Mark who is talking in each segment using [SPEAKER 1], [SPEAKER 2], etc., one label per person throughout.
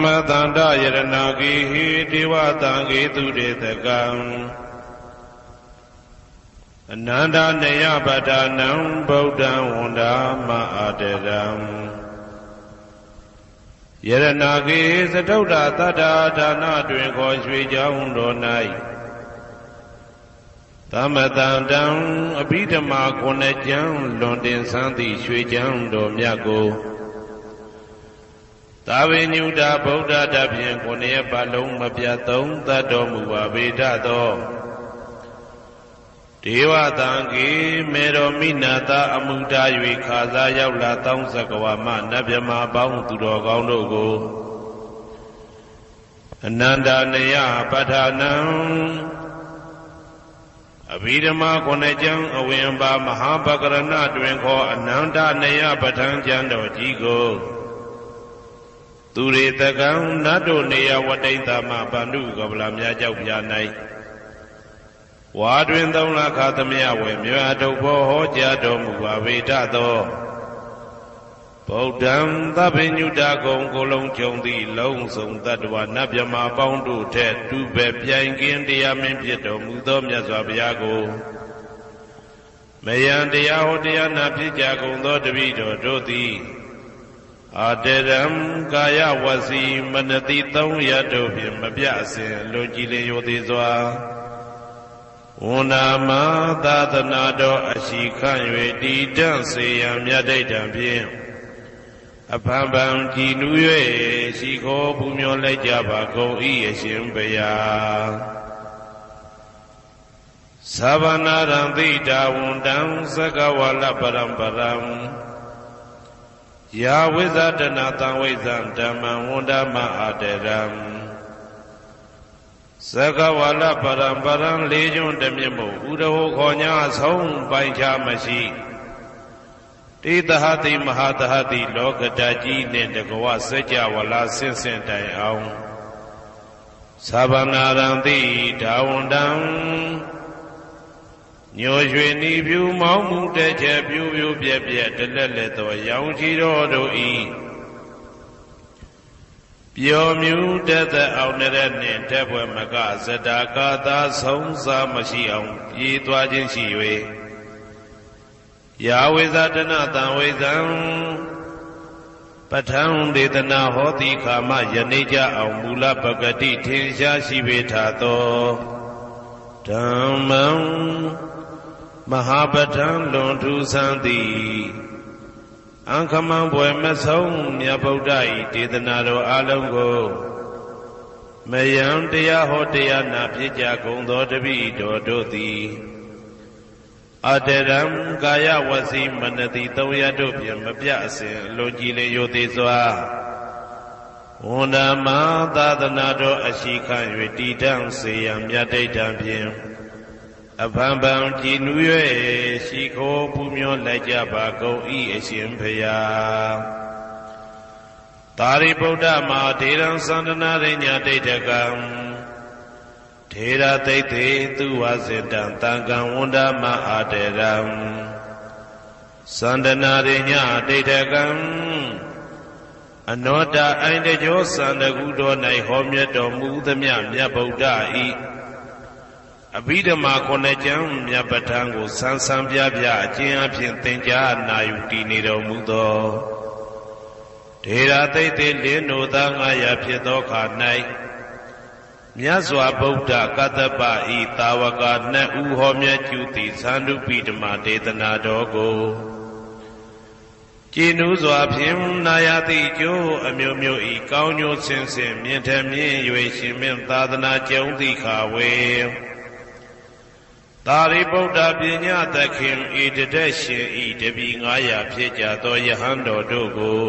[SPEAKER 1] မတန္တယရဏဂေဟိဒေဝတံဂေတုတေတကံအနန္တနေယပတ္ထာနံဗုဒ္ဓံဝန္ဒာမအာတရံယရဏဂေသတုဒ္ဓတတ္ထာဒါနတွင်ခေါ်ရွှေကြောင်းတော်၌သမတန္တံအဘိဓမ္မာခုနှစ်ကျမ်းလွန်တင်ဆန်းသည့်ရွှေကြောင်းတော်မြတ်ကိုသာဝေညုတာဗုဒ္ဓတဖြင့်ခုနှစ်ရက်ပတ်လုံးမပြတ်သုံးသတ်တော်မူပါဗေဒသောဒေဝတံကေမေတော်မိနာတာအမှုတာ၍ခါစားရောက်လာတောင်းစကဝါမနတ်မြမပေါင်းသူတော်ကောင်းတို့ကိုအနန္တနေယပဋ္ဌာနံအဘိဓမ္မာခုနှစ်ကျမ်းအဝင်ပါမဟာပကရဏတွင်ခေါ်အနန္တနေယပဋ္ဌာန်းကျမ်းတော်ကြီးကိုသူရေတကံနတ်တို့နေယဝတိတ္တမဗန္ဓုကပလာများကြောက်ပြ၌ဝါတွင်သုံးလခါသမယဝေမြတ်ထုတ်ဖို့ဟောကြားတော်မူပါဗေဒသောဗုဒ္ဓံသဗ္ဗညုတကုံကိုလုံးကြုံသည့်လုံးစုံတ attva နတ်မြမပေါင်းတို့ထက်တူပဲပြိုင်ကင်းတရားမင်းဖြစ်တော်မူသောမြတ်စွာဘုရားကိုမယံတရားဟောတရားနာဖြစ်ကြကုန်သောတပည့်တော်တို့သည်အာတရံကာယဝစီမနတိသုံးရတို့ဖြင့်မပြအစဉ်လွန်ကြည်လင်ရိုသေစွာဝန္နာမသာသနာတော်အရှိခန့်၍တည်တံ့စေရန်မြတ်ဒိဋ္ဌံဖြင့်အဖန်ဖန်ကြည်နူး၍ရှိခိုးပူမျောလိုက်ကြပါကုန်၏အရှင်ဘုရားသဗ္ဗနာရံသိတာဝန္တံသကဝါလပရံပရံယာဝိဇ္ဇတနာတံဝိဇ္ဇံဓမ္မံဝန္ဒမအာတရံသကဝါလပရံပရံလေးကျွန်းတမြင့်မို့ဥဒဟောခေါ်ညာဆုံးပိုင်ခြားမရှိတေတဟတိမဟာတဟတိလောကတကြီးနှင့်တကဝစัจ java လာဆင့်ဆင့်တိုင်အောင်သဗ္ဗနာရံတိဒါဝန္တံညိုရွှေနီဖြူမောင်းမှုတဲ့ချက်ပြူပြူပြက်ပြက်တလက်လက်သောရောင်ချီတော်တို့ဤပျော်မြူတတ်တဲ့အောင်တဲ့နှင့်တက်ပွဲမကဇတာကာသာဆုံးစားမရှိအောင်ပြေးသွားခြင်းရှိ၍ယာဝိဇာတနာတံဝိဇံပဋ္ဌံဒေသနာဟောတိခာမယနေ့ကြအောင်မူလပဂတိထင်ရှားရှိပေထာသောဓမ္မံမဟာပဋ္ဌံလွန်ထူးဆန်းသည်အံခမံဘွယ်မဆုံးမြတ်ဗုဒ္ဓ၏ဒေသနာတော်အလုံးကိုမယံတရားဟောတရားနာဖြစ်ကြကုန်သောတပည့်တော်တို့သည်အတရံကာယဝစီမနတိသုံးရတို့ဖြင့်မပြအစဉ်လွန်ကြည်လင်ရိုသေစွာဝန္ဒမသာသနာတော်အရှိခန့်၍တည်တံ့စေရန်မြတ်ဒိဋ္ဌံဖြင့်အဖန်ဖန်ကြည်နူး၍ရှိခိုးပူမျောလိုက်ကြပါကုန်၏အရှင်ဘုရားသာရိပုတ္တမဟာထေရံသန္တနာရိညာဒိဋ္ဌကံထေရသိသေသူဝစေတံတံကံဝန္ဒမအာတရံသန္တနာရိညာဒိဋ္ဌကံအနောတအိုင်တကျောသန္တကုတော်၌ဟောမြတ်တော်မူသမျှမြတ်ဗုဒ္ဓ၏အဘိဓမ္မာခုနှစ်ကျမ်းမြတ်ပဋ္ဌာန်းကိုဆန်းဆန်းပြပြအကျဉ်းအဖြစ်သင်ကြားနာယူတည်နေတော်မူသောထေရသိသေလင်းတို့သား900ဖြစ်သောခါ၌မြတ်စွာဘုရားကတ္တပဤတာဝကနှစ်ဦးဟောမြတ်ကျူသည်သန္ဓုပိဓမ္မာဒေသနာတော်ကိုကျင့်ဥစွာဖြင့်နာယတိကျိုးအမျိုးမျိုးဤကောင်းကျိုးဆင်းဆင်းမြင့်ထမြင့်၍ရှင်မင်းသာသနာကျုံသည့်ခါဝေသာရိပုတ္တပညာသခင်ဤတတက်ရှင်ဤတပည့်900ဖြစ်ကြသောယဟန်တော်တို့ကို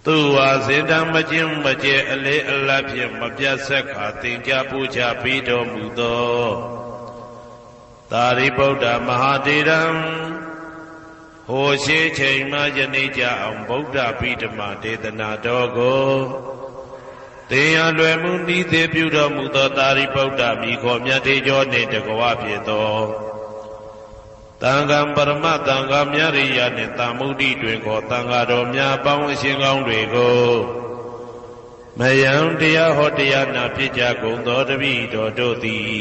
[SPEAKER 1] သူဝါစေတံမခြင်းမကျဲအလေးအလတ်ဖြင့်မပြတ်ဆက်ခါသင်ကြားပူချပေးတော်မူသောသာရိပုတ္တမဟာထေရံဟိုရှိချိန်မှယနေ့ကြအောင်ဗုဒ္ဓဗိဓမ္မာဒေသနာတော်ကိုသင်ရလွယ်မှုဤသေးပြုတော်မူသောသာရိပုတ္တမိခေါ်မြတ်တေကျော်နှင့်တကဝဖြစ်သောတန်ခါပရမတန်ခါမြရိယနှင့်တာမုဒ္ဒိတွင်ခေါ်တန်ခါတော်များပေါင်းအရှင်ကောင်းတွေကို မယံတရားဟောတရားနာဖြစ်ကြကုန်သောတပည့်တော်တို့သည်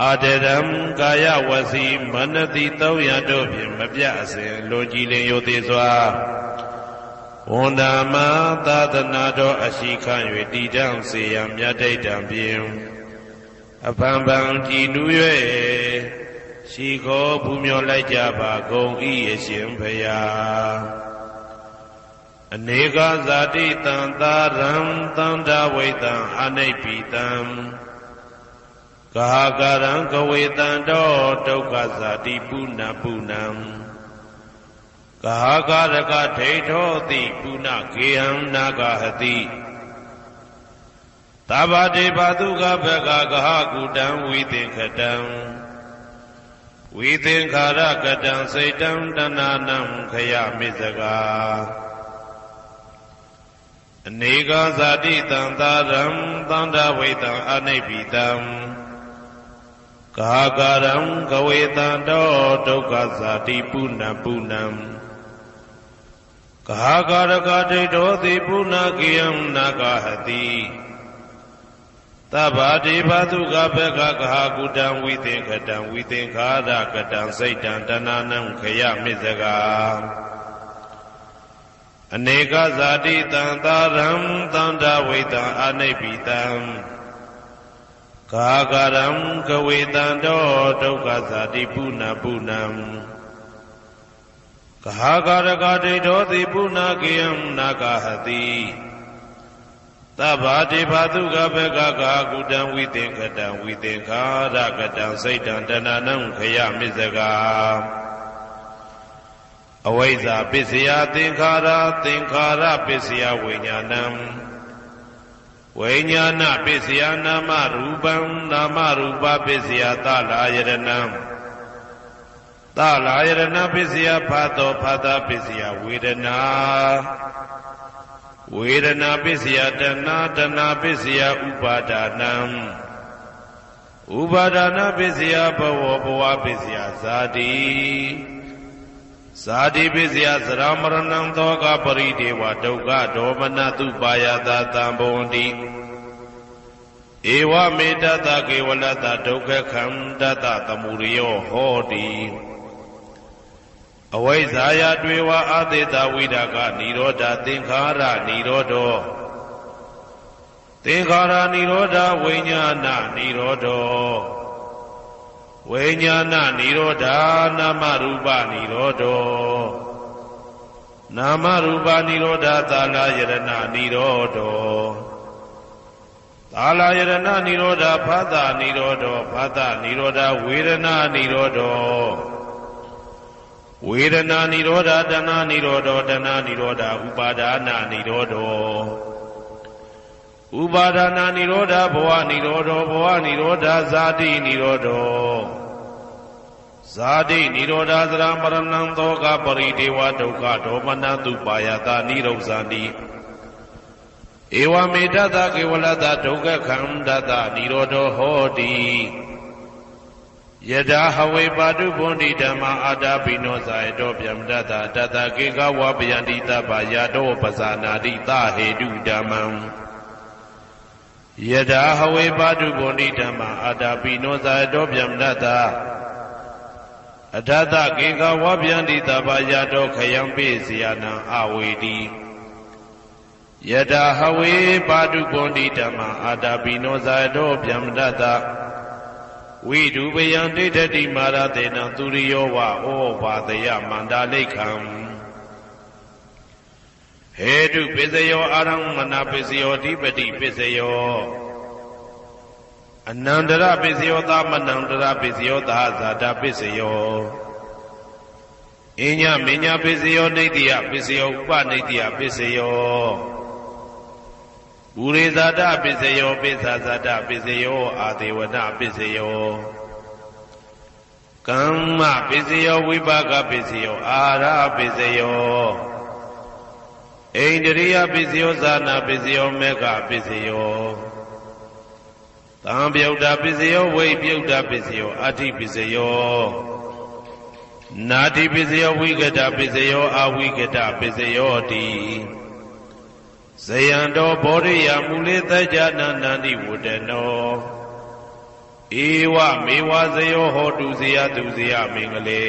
[SPEAKER 1] အာတရံကာယဝစီမနတိသုံးရတို့ဖြင့်မပြအစဉ်လွန်ကြည်လင်ရိုသေစွာဝန်ဓမ္မသာသနာတော်အရှိခံ၍တည်တံ့စေရန်မြတ်တိတ်တံဖြင့်အဖန်ဖန်ကြည်နူး၍ရှိခေါ်ပူမျောလိုက်ကြပါကုန်၏အရှင်ဘုရားအနေကဇာတိတံသာရံသန္တာဝိတံအနိဗ္ဗိတံကာကရံကဝေတံတောဒုက္ခဇာတိပုဏ္ဏပုဏ္ဏံကာကရကဒိဋ္ဌောတိပုဏ္ဏကေဟံနာဂဟတိသဗ္ဗတေဘသုကဘဂကဟကုတံဝိသင်္ခတံဝိသင်္ခာရကတံစိတ်တံတဏနံခယမိစကာအနေကဇာတိတံသာရံသန္တာဝိတံအနိဗ္ဗိတံကာကရံကဝေတံတောဒုက္ခဇာတိပုဏ္ဏပုဏ္ဏံကာကရကဒိဋ္ဌောတိပုဏ္ဏကေယံနာဂဟတိသဗ္ဗတေဘသုကဘဂကဟကုတံဝိသင်္ခတံဝိသင်္ခာရကတံစိတ်တံတဏနံခယမိစကာအနေကဇာတိတံသာရံသန္တာဝိတံအနိဗ္ဗိတံကာကရံကဝေတံတောဒုက္ခဇာတိပုဏ္ဏပုဏ္ဏံကာကရကဒိဋ္ဌောတိပုဏ္ဏကေယံနာဂဟတိသဗ္ဗတေဘသုကဘဂကကုတံဝိသင်္ခတံဝိသင်္ခာရကတံစိတ်တံတဏနံခယမိစကာအဝိဇ္ဇာပစ္စယသင်္ခါရသင်္ခါရပစ္စယဝိညာဏံဝိညာဏပစ္စယနာမရူပံနာမရူပပစ္စယသလာယရဏံသလာယရဏပစ္စယဖာတောဖာတာပစ္စယဝေဒနာဝေဒနာပစ္စယတဏတဏပစ္စယဥပါဒနံဥပါဒနာပစ္စယဘဝဘဝပစ္စယဇာတိဇာတိပစ္စယသရမရဏံသောကပရိဒေဝဒုက္ခဒေါမနတုပါယတာတံဘဝန္တိဧဝမေတ္တကေဝလတ္တဒုက္ခခန္တတသမုရိယောဟောတိအဝိဇ္ဇာယတွေဝအာသေတဝိဒကနိရောဓသင်္ခါရနိရောဓောသင်္ခါရနိရောဓဝိညာဏနိရောဓောဝိညာဏနိရောဓနာမရူပနိရောဓောနာမရူပနိရောဓသာလယရဏနိရောဓောသာလယရဏနိရောဓဖသနိရောဓောဖသနိရောဓဝေဒနာနိရောဓောဝေဒနာနိရောဓတဏနိရောဓောတဏနိရောဓဥပါဒနာနိရောဓောဥပါဒနာနိရောဓဘဝနိရောဓောဘဝနိရောဓဇာတိနိရောဓောဇာတိနိရောဓသရမရဏံသောကပရိဒေဝဒုက္ခဒေါမနတုပါယတာနိရောဇာတိဧဝမေတ္တကေဝလတ္တဒုက္ခခန္တတနိရောဓောဟောတိယထာဟဝေပါတုဗုန်တိဓမ္မာအာတာပိနောဇာယတောဗျမတတတတကေကဝပယန္တိတပယတောပဇာနာတိသဟေတုဓမ္မံယထာဟဝေပါတုဗုန်တိဓမ္မာအာတာပိနောဇာယတောဗျမတတအထတကေကဝပယန္တိတပယတောခယံပိစီယနံအဝေတိယထာဟဝေပါတုဗုန်တိဓမ္မာအာတာပိနောဇာယတောဗျမတတဝိဒုပယံဒိဋ္ဌတိမာရတေနံသူရိယောဝဩဘာတယမန္တာလိခံဟေတုပစ္စယောအာရမဏပစ္စယောဓိပတိပစ္စယောအနန္တရပစ္စယောသမနန္တရပစ္စယောသဟဇာတပစ္စယောအညမညပစ္စယောနေတိယပစ္စယောဥပနေတိယပစ္စယောဘူရိဇာတပစ္စယောပိစ္ဆာဇာတပစ္စယောအာဒေဝနပစ္စယောကမ္မပစ္စယောဝိပါကပစ္စယောအာရပစ္စယောဣန္ဒရိယပစ္စယောဇာနာပစ္စယောမေဃပစ္စယောသံပြုတ်တာပစ္စယောဝိပြုတ်တာပစ္စယောအာတိပစ္စယောနာတိပစ္စယောဝိကတပစ္စယောအာဝိကတပစ္စယောတိ ဇယံတော်ဘောရိယမူလေသัจ jana နန္တိဝတ္တနောဧဝမေဝဇယောဟောတုဇယတုဇယမင်္ဂလေ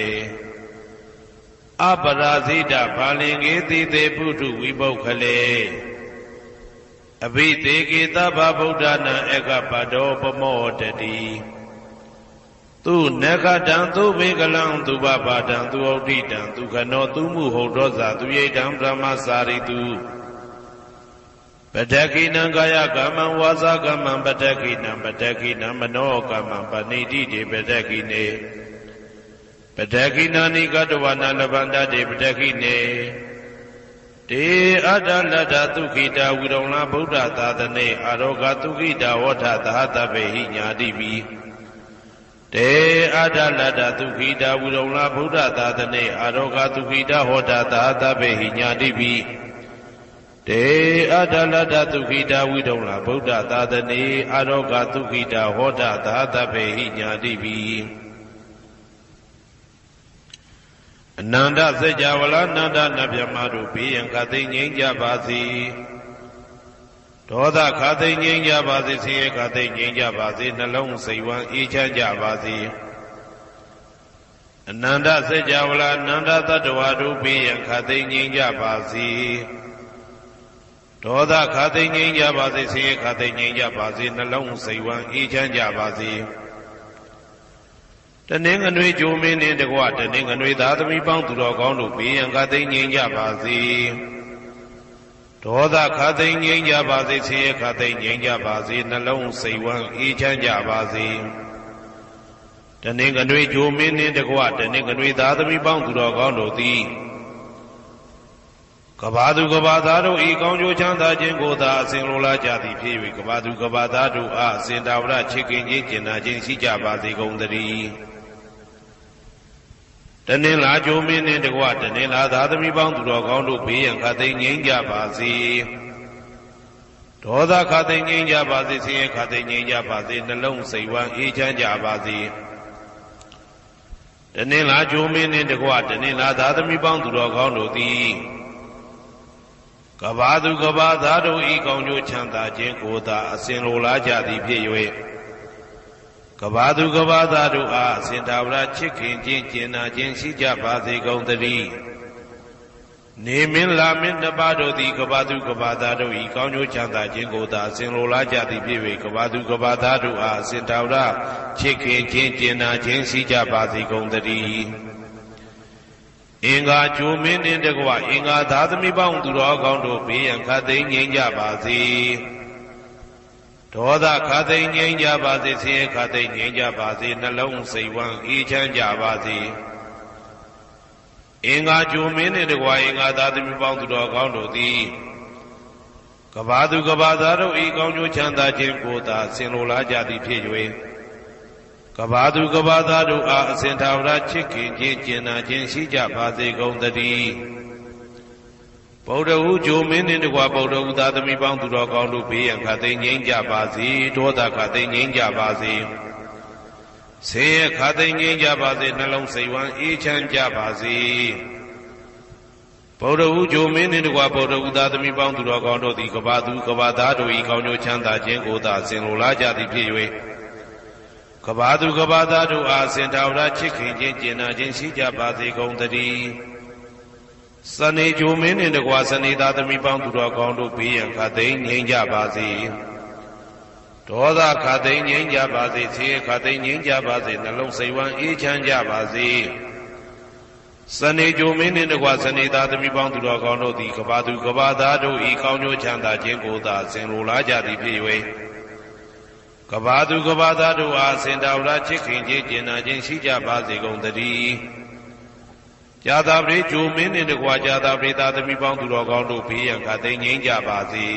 [SPEAKER 1] အပရာဇိတဘာလင်္ကေတိတေပုထုဝိပုခ္ခလေအဘိသေကေသဗ္ဗဗုဒ္ဓနာဧကပတောပမောတတိသူနခတံသူဘေကလံသူဘဘာတံသူဩဋ္ဌိတံသူခနောသူမှုဟုတ်သောဇာသူရိတံဗြဟ္မစာရိတုပတ္တကိနံကာယကမ္မံဝါစာကမ္မံပတ္တကိနံပတ္တကိနံမနောကမ္မံပဏိတိတေပတ္တကိနေပတ္တကိနာနိကတဝနာလဗန္တတေပတ္တကိနေတေအတ္တလတ္ထသုခိတာဝိရုံလဗုဒ္ဓသာသနေအာရောဂသုခိတာဝဋ္ဌသဟတဗ္ဗေဟိညာတိပိတေအတ္တလတ္ထသုခိတာဝိရုံလဗုဒ္ဓသာသနေအာရောဂသုခိတာဟောတသဟတဗ္ဗေဟိညာတိပိတေအတ္တလတ္ထသုခိတာဝိရုံလဗုဒ္ဓသာသနေအာရောဂသုခိတာဟောတသဟတဗ္ဗေဟိညာတိပိအနန္တစัจ java လာနန္ဒနဗျမတို့ဘေးရန်ခသိငြိမ်းကြပါစေဒေါသခသိငြိမ်းကြပါစေဆင်းရဲခသိငြိမ်းကြပါစေနှလုံးစိတ်ဝမ်းအေးချမ်းကြပါစေအနန္တစัจ java လာနန္ဒတတ္တဝါတို့ဘေးရန်ခသိငြိမ်းကြပါစေဒေါသခသိငြိမ်းကြပါစေဆင်းရဲခသိငြိမ်းကြပါစေနှလုံးစိတ်ဝမ်းအေးချမ်းကြပါစေတနင်္ဂနွေဂျိုမင်းနှင့်တကွတနင်္ဂနွေသားသမီးပေါင်းသူတော်ကောင်းတို့ဘေးရန်ခသိငြိမ်းကြပါစေဒေါသခသိငြိမ်းကြပါစေဆင်းရဲခသိငြိမ်းကြပါစေနှလုံးစိတ်ဝမ်းအေးချမ်းကြပါစေတနင်္ဂနွေဂျိုမင်းနှင့်တကွတနင်္ဂနွေသားသမီးပေါင်းသူတော်ကောင်းတို့သည်ကဘာသူကဘာသားတို့ဤကောင်းကျိုးချမ်းသာခြင်းကိုသာအစဉ်လိုလားကြသည်ဖြစ်၍ကဘာသူကဘာသားတို့အားအစဉ်တာဝရချစ်ခင်ခြင်းကျင်နာခြင်းရှိကြပါစေကုန်သတည်းတနင်္လာဂျိုမင်းနှင့်တကွတနင်္လာသားသမီးပေါင်းသူတော်ကောင်းတို့ဘေးရန်ခသိငြိမ်းကြပါစေဒေါသခသိငြိမ်းကြပါစေဆင်းရဲခသိငြိမ်းကြပါစေနှလုံးစိတ်ဝမ်းအေးချမ်းကြပါစေတနင်္လာဂျိုမင်းနှင့်တကွတနင်္လာသားသမီးပေါင်းသူတော်ကောင်းတို့သည်ကဘာသူကဘာသားတို့ဤကောင်းကျိုးချမ်းသာခြင်းကိုသာအစဉ်လိုလားကြသည်ဖြစ်၍ကဘာသူကဘာသားတို့အားအစဉ်တာဝရချစ်ခင်ခြင်းကျင်နာခြင်းရှိကြပါစေကုန်သတည်းနေမင်းလာမင်းနှစ်ပါးတို့သည်ကဘာသူကဘာသားတို့ဤကောင်းကျိုးချမ်းသာခြင်းကိုသာအစဉ်လိုလားကြသည်ဖြစ်၍ကဘာသူကဘာသားတို့အားအစဉ်တာဝရချစ်ခင်ခြင်းကျင်နာခြင်းရှိကြပါစေကုန်သတည်းအင်္ဂါဂျိုမင်းနှင့်တကွအင်္ဂါသားသမီးပေါင်းသူတော်ကောင်းတို့ဘေးရန်ခသိငြိမ်းကြပါစေဒေါသခသိငြိမ်းကြပါစေဆင်းရဲခသိငြိမ်းကြပါစေနှလုံးစိတ်ဝမ်းအေးချမ်းကြပါစေအင်္ဂါဂျိုမင်းနှင့်တကွအင်္ဂါသားသမီးပေါင်းသူတော်ကောင်းတို့သည်ကဘာသူကဘာသားတို့ဤကောင်းကျိုးချမ်းသာခြင်းကိုသာဆင်လိုလားကြသည်ဖြစ်၍ကဘာသူကဘာသားတို့အားအစဉ်ထာဝရချစ်ခင်ခြင်းကျင်နာခြင်းရှိကြပါစေကုန်သတည်းဗုဒ္ဓဟူဂျိုမင်းနှင့်တကွဗုဒ္ဓဟူသားသမီးပေါင်းသူတော်ကောင်းတို့ဘေးရန်ခသိငြိမ်းကြပါစေဒေါသခသိငြိမ်းကြပါစေဆင်းရဲခသိငြိမ်းကြပါစေနှလုံးစိတ်ဝမ်းအေးချမ်းကြပါစေဗုဒ္ဓဟူဂျိုမင်းနှင့်တကွဗုဒ္ဓဟူသားသမီးပေါင်းသူတော်ကောင်းတို့သည်ကဘာသူကဘာသားတို့၏ကောင်းကျိုးချမ်းသာခြင်းကိုသာဆင်လိုလားကြသည်ဖြစ်၍ကဘာသူကဘာသားတို့အားစင်တာဝရချစ်ခင်ခြင်းကျင်နာခြင်းရှိကြပါစေကုန်သတည်းစနေဂျိုမင်းနှင့်တကွစနေသားသမီးပေါင်းသူတော်ကောင်းတို့ဘေးရန်ခသိငြိမ်းကြပါစေဒေါသခသိငြိမ်းကြပါစေဆင်းရဲခသိငြိမ်းကြပါစေနှလုံးစိတ်ဝမ်းအေးချမ်းကြပါစေစနေဂျိုမင်းနှင့်တကွစနေသားသမီးပေါင်းသူတော်ကောင်းတို့သည်ကဘာသူကဘာသားတို့ဤကောင်းကျိုးချမ်းသာခြင်းကိုသာဆင်လိုလားကြသည်ဖြစ်၍ကဘာသူကဘာသားတို့အားစင်တာဝရချစ်ခင်ခြင်းကျင်နာခြင်းရှိကြပါစေကုန်သတည်းဇာတာပရိဂျိုမင်းနှင့်တကွာဇာတာပရိသားသမီးပေါင်းသူတော်ကောင်းတို့ဘေးရန်ခသိငြိမ်းကြပါစေ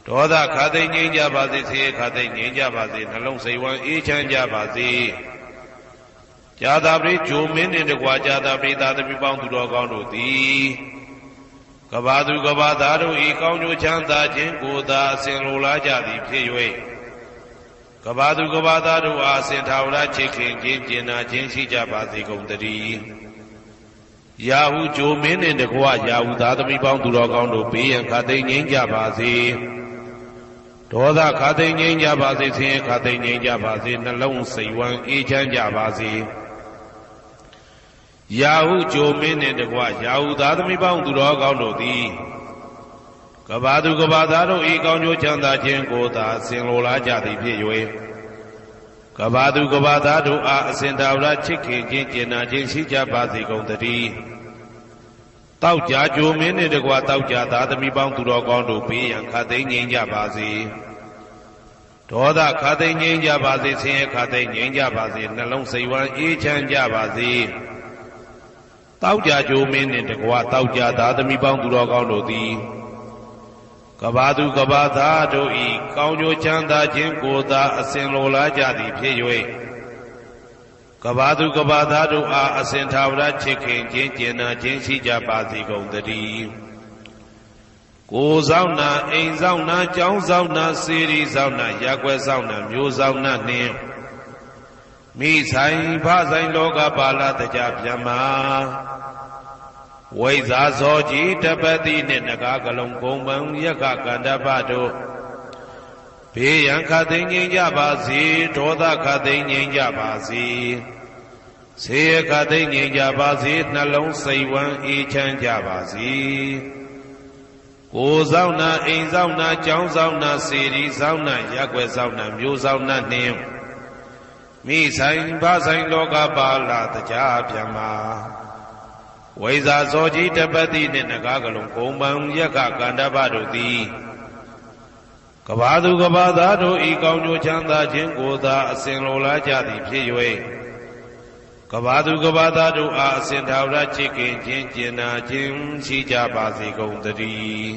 [SPEAKER 1] ဒေါသခသိငြိမ်းကြပါစေဆင်းရဲခသိငြိမ်းကြပါစေနှလုံးစိတ်ဝမ်းအေးချမ်းကြပါစေဇာတာပရိဂျိုမင်းနှင့်တကွာဇာတာပရိသားသမီးပေါင်းသူတော်ကောင်းတို့သည်ကဘာသူကဘာသားတို့ဤကောင်းကျိုးချမ်းသာခြင်းကိုသာအစဉ်လိုလားကြသည်ဖြစ်၍ကဘာသူကဘာသားတို့အားစင်ထာဝရချစ်ခင်ခြင်းကျင်နာခြင်းရှိကြပါစေကုန်သတည်း ရာဟုဂျိုမင်းနှင့်တကွရာဟုသားသမီးပေါင်းသူတော်ကောင်းတို့ဘေးရန်ခါသိမ်းငြိမ်းကြပါစေဒေါသခါသိမ်းငြိမ်းကြပါစေဆင်းရဲခါသိမ်းငြိမ်းကြပါစေနှလုံးစိတ်ဝမ်းအေးချမ်းကြပါစေရာဟုဂျိုမင်းနှင့်တကွရာဟုသားသမီးပေါင်းသူတော်ကောင်းတို့သည်ကဘာသူကဘာသားတို့ဤကောင်းကျိုးချမ်းသာခြင်းကိုသာဆင်လိုလားကြသည်ဖြစ်၍ကဘာသူကဘာသားတို့အားအစဉ်တော်ရာချစ်ခင်ခြင်းကျင်နာခြင်းရှိကြပါစေကုန်သတည်းတောက်ကြကြိုမင်းနှင့်တကွတောက်ကြသားသမီးပေါင်းသူတော်ကောင်းတို့ဘေးရန်ခါသိမ်းငြိမ်းကြပါစေဒေါသခါသိမ်းငြိမ်းကြပါစေဆင်းရဲခါသိမ်းငြိမ်းကြပါစေနှလုံးစိတ်ဝမ်းအေးချမ်းကြပါစေတောက်ကြကြိုမင်းနှင့်တကွတောက်ကြသားသမီးပေါင်းသူတော်ကောင်းတို့သည်ကဘာသူကဘာသားတို့ဤကောင်းကျိုးချမ်းသာခြင်းကိုသာအစဉ်လိုလားကြသည်ဖြစ်၍ကဘာသူကဘာသားတို့အားအစဉ်ထာဝရချစ်ခင်ခြင်းကျင်နာခြင်းရှိကြပါစေကုန်သတည်းကိုယ်ဆောင်နာအိမ်ဆောင်နာကျောင်းဆောင်နာစေရီဆောင်နာရပ်ကွက်ဆောင်နာမျိုးဆောင်နာနှင့်မိဆိုင်ဖဆိုင်လောကပါဠတကြဗျမ္မာဝိဇာဇောကြီးတပတိနှင့်နဂါကလုံးကုံပံယက္ခကန္တပတို့ဘေးရန်ခသိမ်းငြိမ်းကြပါစေဒေါသခသိမ်းငြိမ်းကြပါစေဆေးခသိမ်းငြိမ်းကြပါစေနှလုံးစိတ်ဝမ်းအေးချမ်းကြပါစေကိုယ်ဆောင်နာအိမ်ဆောင်နာကျောင်းဆောင်နာစေရီဆောင်နာရပ်ကွက်ဆောင်နာမျိုးဆောင်နာနှင့်မိဆိုင်ဖဆိုင်လောကပါဠတကြဗျမ္မာဝိဇာဇောကြီးတပတိနှင့်နဂါကလုံးကုံပံယက္ခကန္တပတို့သည်ကဘာသူကဘာသားတို့ဤကောင်းကျိုးချမ်းသာခြင်းကိုသာအစဉ်လိုလားကြသည်ဖြစ်၍ကဘာသူကဘာသားတို့အားအစဉ်ထာဝရချစ်ခင်ခြင်းကျင်နာခြင်းရှိကြပါစေကုန်သတည်း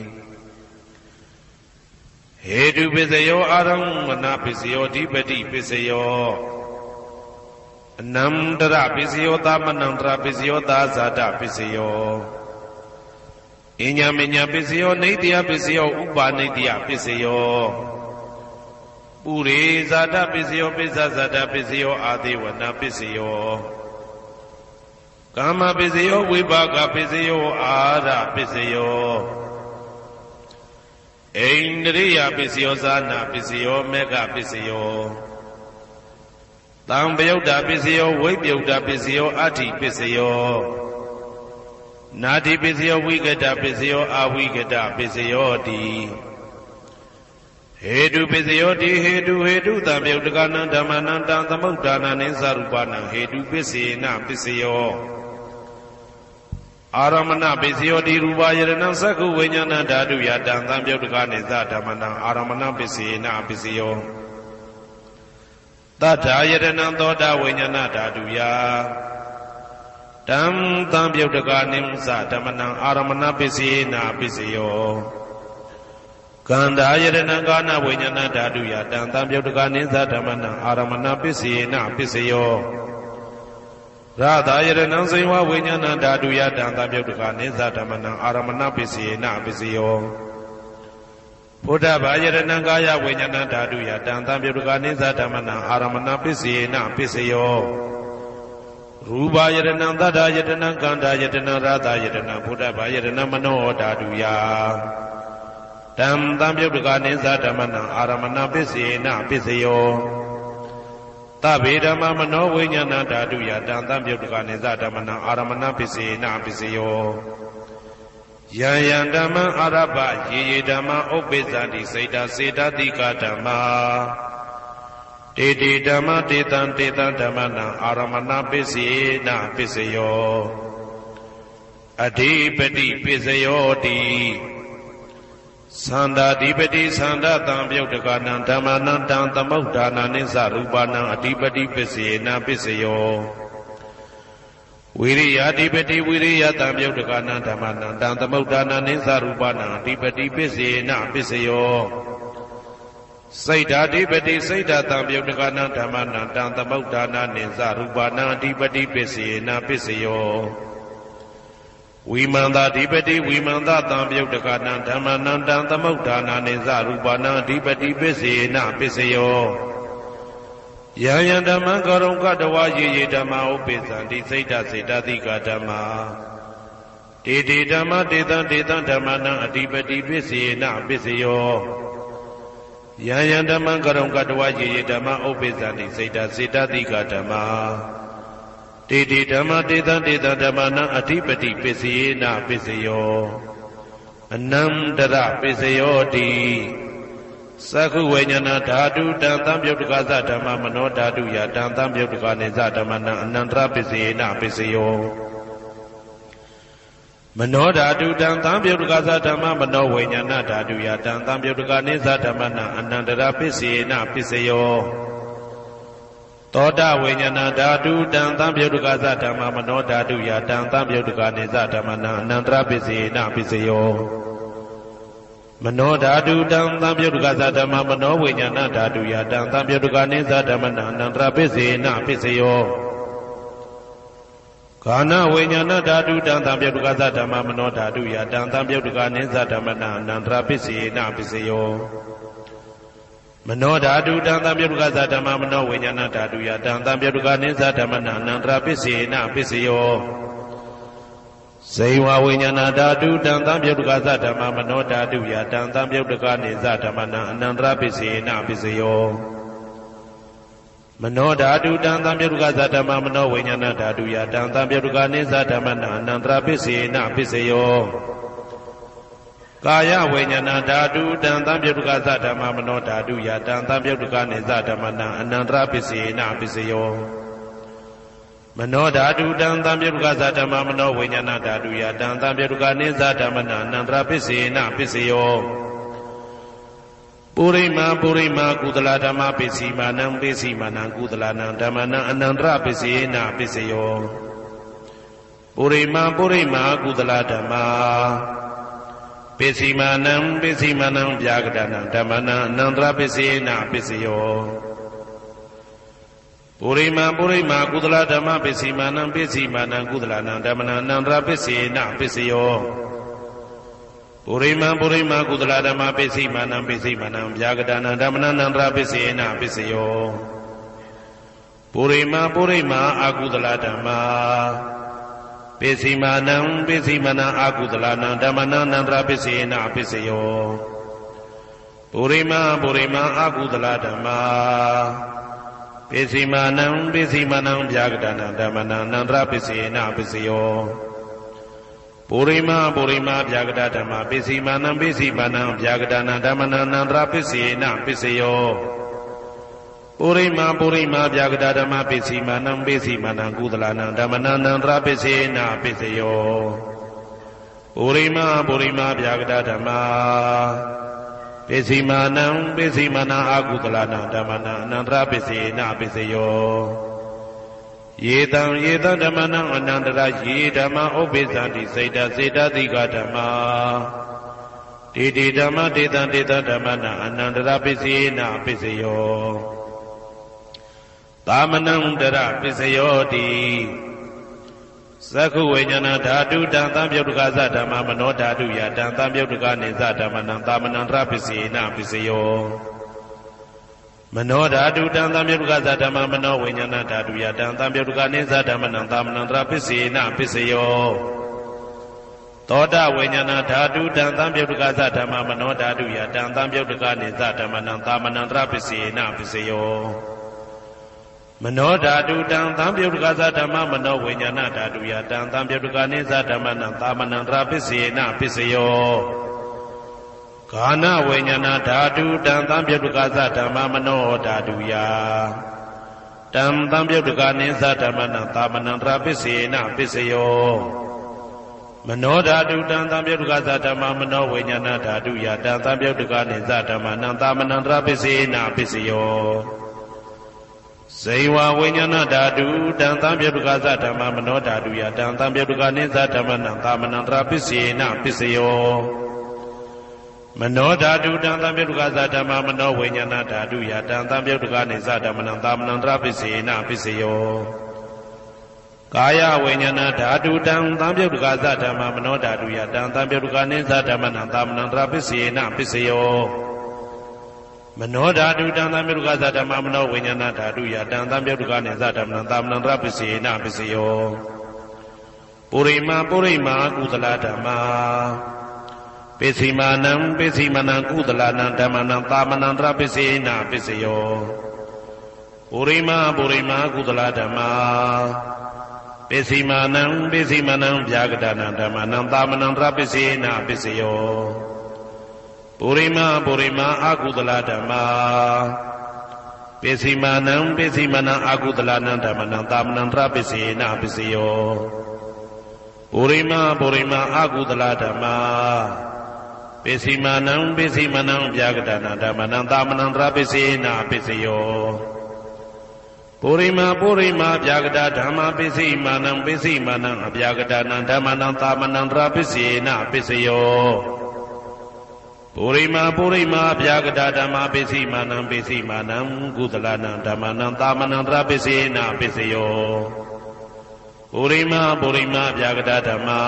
[SPEAKER 1] ဟေတုပစ္စယောအာရမဏပစ္စယောဓိပတိပစ္စယောအနန္တရပစ္စယောသမနန္တရပစ္စယောသာဇာတပစ္စယောအညမညပစ္စယောနေတယပစ္စယောဥပါနေတယပစ္စယောပုရိဇာတပစ္စယောပိစ္ဆဇာတပစ္စယောအာသေဝနာပစ္စယောကာမပစ္စယောဝိပါကပစ္စယောအာရပစ္စယောဣန္ဒရိယပစ္စယောဇာနာပစ္စယောမေဃပစ္စယောတံပယုတ်တာပစ္စယောဝိပယုတ်တာပစ္စယောအဋ္ဌိပစ္စယောနာတိပစ္စယောဝိကတပစ္စယောအဝိကတပစ္စယောတိဟေတုပစ္စယောတိဟေတုတံပယုတ်တကနံဓမ္မနံတံသမုဒ္ဒါနံနိသရူပနံဟေတုပစ္စေနပစ္စယောအာရမဏပစ္စယောတိရူပယရဏံသက္ခုဝိညာဏဓာတုယတံသံပယုတ်တကနိသဓမ္မနံအာရမဏပစ္စေနပစ္စယောတထာယတနံသောတာဝိညာဏဓာတုယတံသံပယုတ်တကနိသဓမ္မနံအာရမဏပစ္စေနပစ္စယောကန္တာယတနံကာနဝိညာဏဓာတုယတံသံပယုတ်တကနိသဓမ္မနံအာရမဏပစ္စေနပစ္စယောရတာယတနံဇိဝဝိညာဏဓာတုယတံသံပယုတ်တကနိသဓမ္မနံအာရမဏပစ္စေနပစ္စယောဘုဒ္ဓဘာယတနံကာယဝိညာဏဓာတုယတံသံပယုတ်တကနိသဓမ္မနံအာရမဏပစ္စေနပစ္စယောရူပယတနံသတ္တယတနံကန္တာယတနံရတာယတနံဘုဒ္ဓဘာယတနံမနောဓာတုယတံသံပယုတ်တကနိသဓမ္မနံအာရမဏပစ္စေနပစ္စယောသဗ္ဗေဓမ္မမနောဝိညာဏဓာတုယတံသံပယုတ်တကနိသဓမ္မနံအာရမဏပစ္စေနပစ္စယောယံယံဓမ္မအာရပယေယေဓမ္မဥပ္ပိသတိစိတ်တစေတတိကဓမ္မာတေတိဓမ္မတေတံဓမ္မနံအာရမဏပစ္စေနပစ္စယောအဓိပတိပစ္စယောတိသန္တာဓိပတိသန္တာတံပယုတ်တကနံဓမ္မနံတံသမုဒ္ဒါနနိသရူပနံအဓိပတိပစ္စေနပစ္စယောဝိရိယဓိပတိဝိရိယတံပယုတ်တကနံဓမ္မနံတံသမုဒ္ဒါနနိသရူပနံအဓိပတိပစ္စေနပစ္စယောစိတ်ဓာဓိပတိစိတ်ဓာတံပယုတ်တကနံဓမ္မနံတံသမုဒ္ဒါနနိသရူပနံအဓိပတိပစ္စေနပစ္စယောဝိမန္တာဓိပတိဝိမန္တာတံပယုတ်တကနံဓမ္မနံတံသမုဒ္ဒါနနိသရူပနံအဓိပတိပစ္စေနပစ္စယောယံယံဓမ္မံကရုံကတဝါယေယေဓမ္မဥပိသံတိစိတ်တစေတတိကဓမ္မာ တေတေဓမ္မတေတံတေတံဓမ္မနံအဓိပတိပစ္စေနပစ္စယောယံယံဓမ္မံကရုံကတဝယေယေဓမ္မဥပ္ပိသန္တိစေတစေတတိကဓမ္မာတေတေဓမ္မတေတံတေတံဓမ္မနံအဓိပတိပစ္စေနပစ္စယောအနန္တရပစ္စယောတိသက္ခုဝိညာဏဓာတုတံသံပြုတ်တကသဓမ္မမနောဓာတုယတံသံပြုတ်တကနေသဓမ္မနံအနန္တရပစ္စေနပစ္စယောမနောဓာတုတံသံပြုတ်တကသဓမ္မမနောဝိညာဏဓာတုယတံသံပြုတ်တကနေသဓမ္မနံအနန္တရပစ္စေနပစ္စယောသောတဝိညာဏဓာတုတံသံပြုတ်တကသဓမ္မမနောဓာတုယတံသံပြုတ်တကနေသဓမ္မနံအနန္တရပစ္စေနပစ္စယောမနောဓာတုတံသံပြုတ်တကသဓမ္မမနောဝိညာဏဓာတုယတံသံပြုတ်တကနေသဓမ္မနံအနန္တရပစ္စေနပစ္စယောကာနဝိညာဏဓာတုတံသံပြုတ်တကသဓမ္မမနောဓာတုယတံသံပြုတ်တကနေသဓမ္မနံအနန္တရပစ္စေနပစ္စယောမနောဓာတုတံသံပြုတ်တကသဓမ္မမနောဝိညာဏဓာတုယတံသံပြုတ်တကနေသဓမ္မနံအနန္တရပစ္စေနပစ္စယောဇေဝဝိညာဏဓာတုတံသံပြုတ်တကသဓမ္မမနောဓာတုယတံသံပြုတ်တကနေသဓမ္မနံအနန္တရပစ္စေနပစ္စယောမနောဓာတုတံသံပြုတ်တကသဓမ္မမနောဝိညာဏဓာတုယတံသံပြုတ်တကနေသဓမ္မနံအနန္တရပစ္စေနပစ္စယောကာယဝိညာဏဓာတုတံသံပြုတ်တကသဓမ္မမနောဓာတုယတံသံပြုတ်တကနေသဓမ္မနံအနန္တရပစ္စေနပစ္စယောမနောဓာတုတံသံပြုတ်တကသဓမ္မမနောဝိညာဏဓာတုယတံသံပြုတ်တကနေသဓမ္မနံအနန္တရပစ္စေနပစ္စယောပုရိမာပုရိမာကုသလဓမ္မပစ္စည်းမာနံပစ္စည်းမာနံကုသလနံဓမ္မနံအနန္တရပစ္စေနပစ္စယောပုရိမာပုရိမာကုသလဓမ္မာပစ္စည်းမာနံပစ္စည်းမာနံဗျာကတနံဓမ္မနံအနန္တရပစ္စေနပစ္စယောပုရိမာပုရိမာကုသလဓမ္မပစ္စည်းမာနံပစ္စည်းမာနံကုသလနံဓမ္မနံအနန္တရပစ္စေနပစ္စယောပုရိမာပုရိမာကုသလဓမ္မပစ္စည်းမာနံပစ္စည်းမာနံဗျာကတနံဓမ္မနံအနန္တရပစ္စေနပစ္စယောပုရိမာပုရိမာအကုသလဓမ္မာပစ္စည်းမာနံပစ္စည်းမာနံအကုသလနံဓမ္မနံအနန္တရပစ္စေနပစ္စယောပုရိမာပုရိမာအကုသလဓမ္မာပစ္စည်းမာနံပစ္စည်းမာနံဗျာကတနံဓမ္မနံအနန္တရပစ္စေနပစ္စယောပုရိမာပုရိမာဗျာကတဓမ္မပစ္စည်းမာနံပစ္စည်းမာနံဗျာကတနံဓမ္မနံအနန္တရပစ္စေနပစ္စယောပုရိမာပုရိမာဗျာကတဓမ္မပစ္စည်းမာနံပစ္စည်းမာနံကုသလနံဓမ္မနံအနန္တရပစ္စေနပစ္စယောပုရိမာပုရိမာဗျာကတဓမ္မပစ္စည်းမာနံပစ္စည်းမာနံအကုသလနံဓမ္မနံအနန္တရပစ္စေနပစ္စယောယေတံယေတံဓမ္မနံအနန္တရယေဓမ္မဥပ္ပိသန္တိစေတစေတတိကဓမ္မာတေတေဓမ္မတေတံတေတံဓမ္မနံအနန္တရပစ္စေနပစ္စယောသာမနံတရပစ္စယောတိသက္ခုဝိညာဏဓာတုတံသံပြုတ်တကသဓမ္မမနောဓာတုယတံသံပြုတ်တကနေသဓမ္မနံသာမနံတရပစ္စေနပစ္စယောမနောဓာတုတံသံပြုတ်တကသဓမ္မမနောဝိညာဏဓာတုယတံသံပြုတ်တကနေသဓမ္မနံသာမနံတရပစ္စေနပစ္စယောသောတဝိညာဏဓာတုတံသံပြုတ်တကသဓမ္မမနောဓာတုယတံသံပြုတ်တကနေသဓမ္မနံသာမနံတရပစ္စေနပစ္စယောမနောဓာတုတံသံပြုတ်တကသဓမ္မမနောဝိညာဏဓာတုယတံသံပြုတ်တကနေသဓမ္မနံသာမနံတရပစ္စေနပစ္စယောကာနဝိညာဏဓာတုတံသံပြုတ်တကသဓမ္မမနောဓာတုယတံသံပြုတ်တကနေသဓမ္မနံသာမနံတရပစ္စေနပစ္စယောမနောဓာတုတံသံပြုတ်တကသဓမ္မမနောဝိညာဏဓာတုယတံသံပြုတ်တကနေသဓမ္မနံသာမနံတရပစ္စေနပစ္စယောဇေဝဝိညာဏဓာတုတံသံပြုတ်တကသဓမ္မမနောဓာတုယတံသံပြုတ်တကနေသဓမ္မနံသာမနံတရပစ္စေနပစ္စယောမနောဓာတုတံသံပြုတ်တကသဓမ္မမနောဝိညာဏဓာတုယတံသံပြုတ်တကနေသဓမ္မနံသာမနံတရပစ္စေနပစ္စယောကာယဝိညာဏဓာတုတံသံပြုတ်တကသဓမ္မမနောဓာတုယတံသံပြုတ်တကနေသဓမ္မနံသာမနံတရပစ္စေနပစ္စယောမနောဓာတုတံသံပြုတ်တကသဓမ္မမနောဝိညာဏဓာတုယတံသံပြုတ်တကနေသဓမ္မနံသာမနံတရပစ္စေနပစ္စယော ပုရိမာကုသလဓမ္မာပိစီမာနံကုသလနံဓမ္မနံသာမနံတရပိစေနပိစယောပုရိမာကုသလဓမ္မာပိစီမာနံဗျာဂဒနံဓမ္မနံသာမနံတရပိစေနပိစယောပုရိမာအကုသလဓမ္မာပိစီမာနံအကုသလနံဓမ္မနံသာမနံတရပိစေနပိစယောပုရိမာအကုသလဓမ္မာပိစီမာနံဗျာဂဒနံဓမ္မနံသာမနံတရပိစေနပိစယောပုရိမာဗျာဂဒဓမ္မာပိစီမာနံအဗျာဂဒနံဓမ္မနံသာမနံတရပိစေနပိစယောပုရိမာဗျာဂဒဓမ္မာပိစီမာနံကုသလနံဓမ္မနံသာမနံတရပိစေနပိစယောပုရိမာဗျာဂဒဓမ္မာ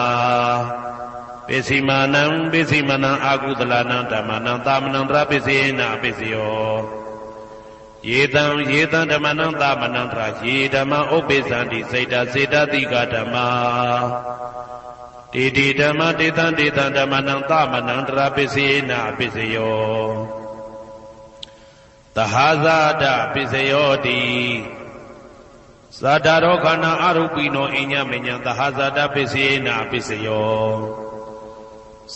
[SPEAKER 1] ပိစီမာနံအာကုသလနံဓမ္မနံသာမနံတရပိစေနပိစယောယေတံဓမ္မနံသာမနံတရယေဓမ္မဥပ္ပေသန္တိစေတတိကဓမ္မာတေဓမ္မတေတံဓမ္မနံသာမနံတရပိစေနပိစယောသဟာဇာတပိစယောတိသတ္တရောခန္ဓာအရူပိနောအညမညံသဟာဇာတပိစေနပိစယော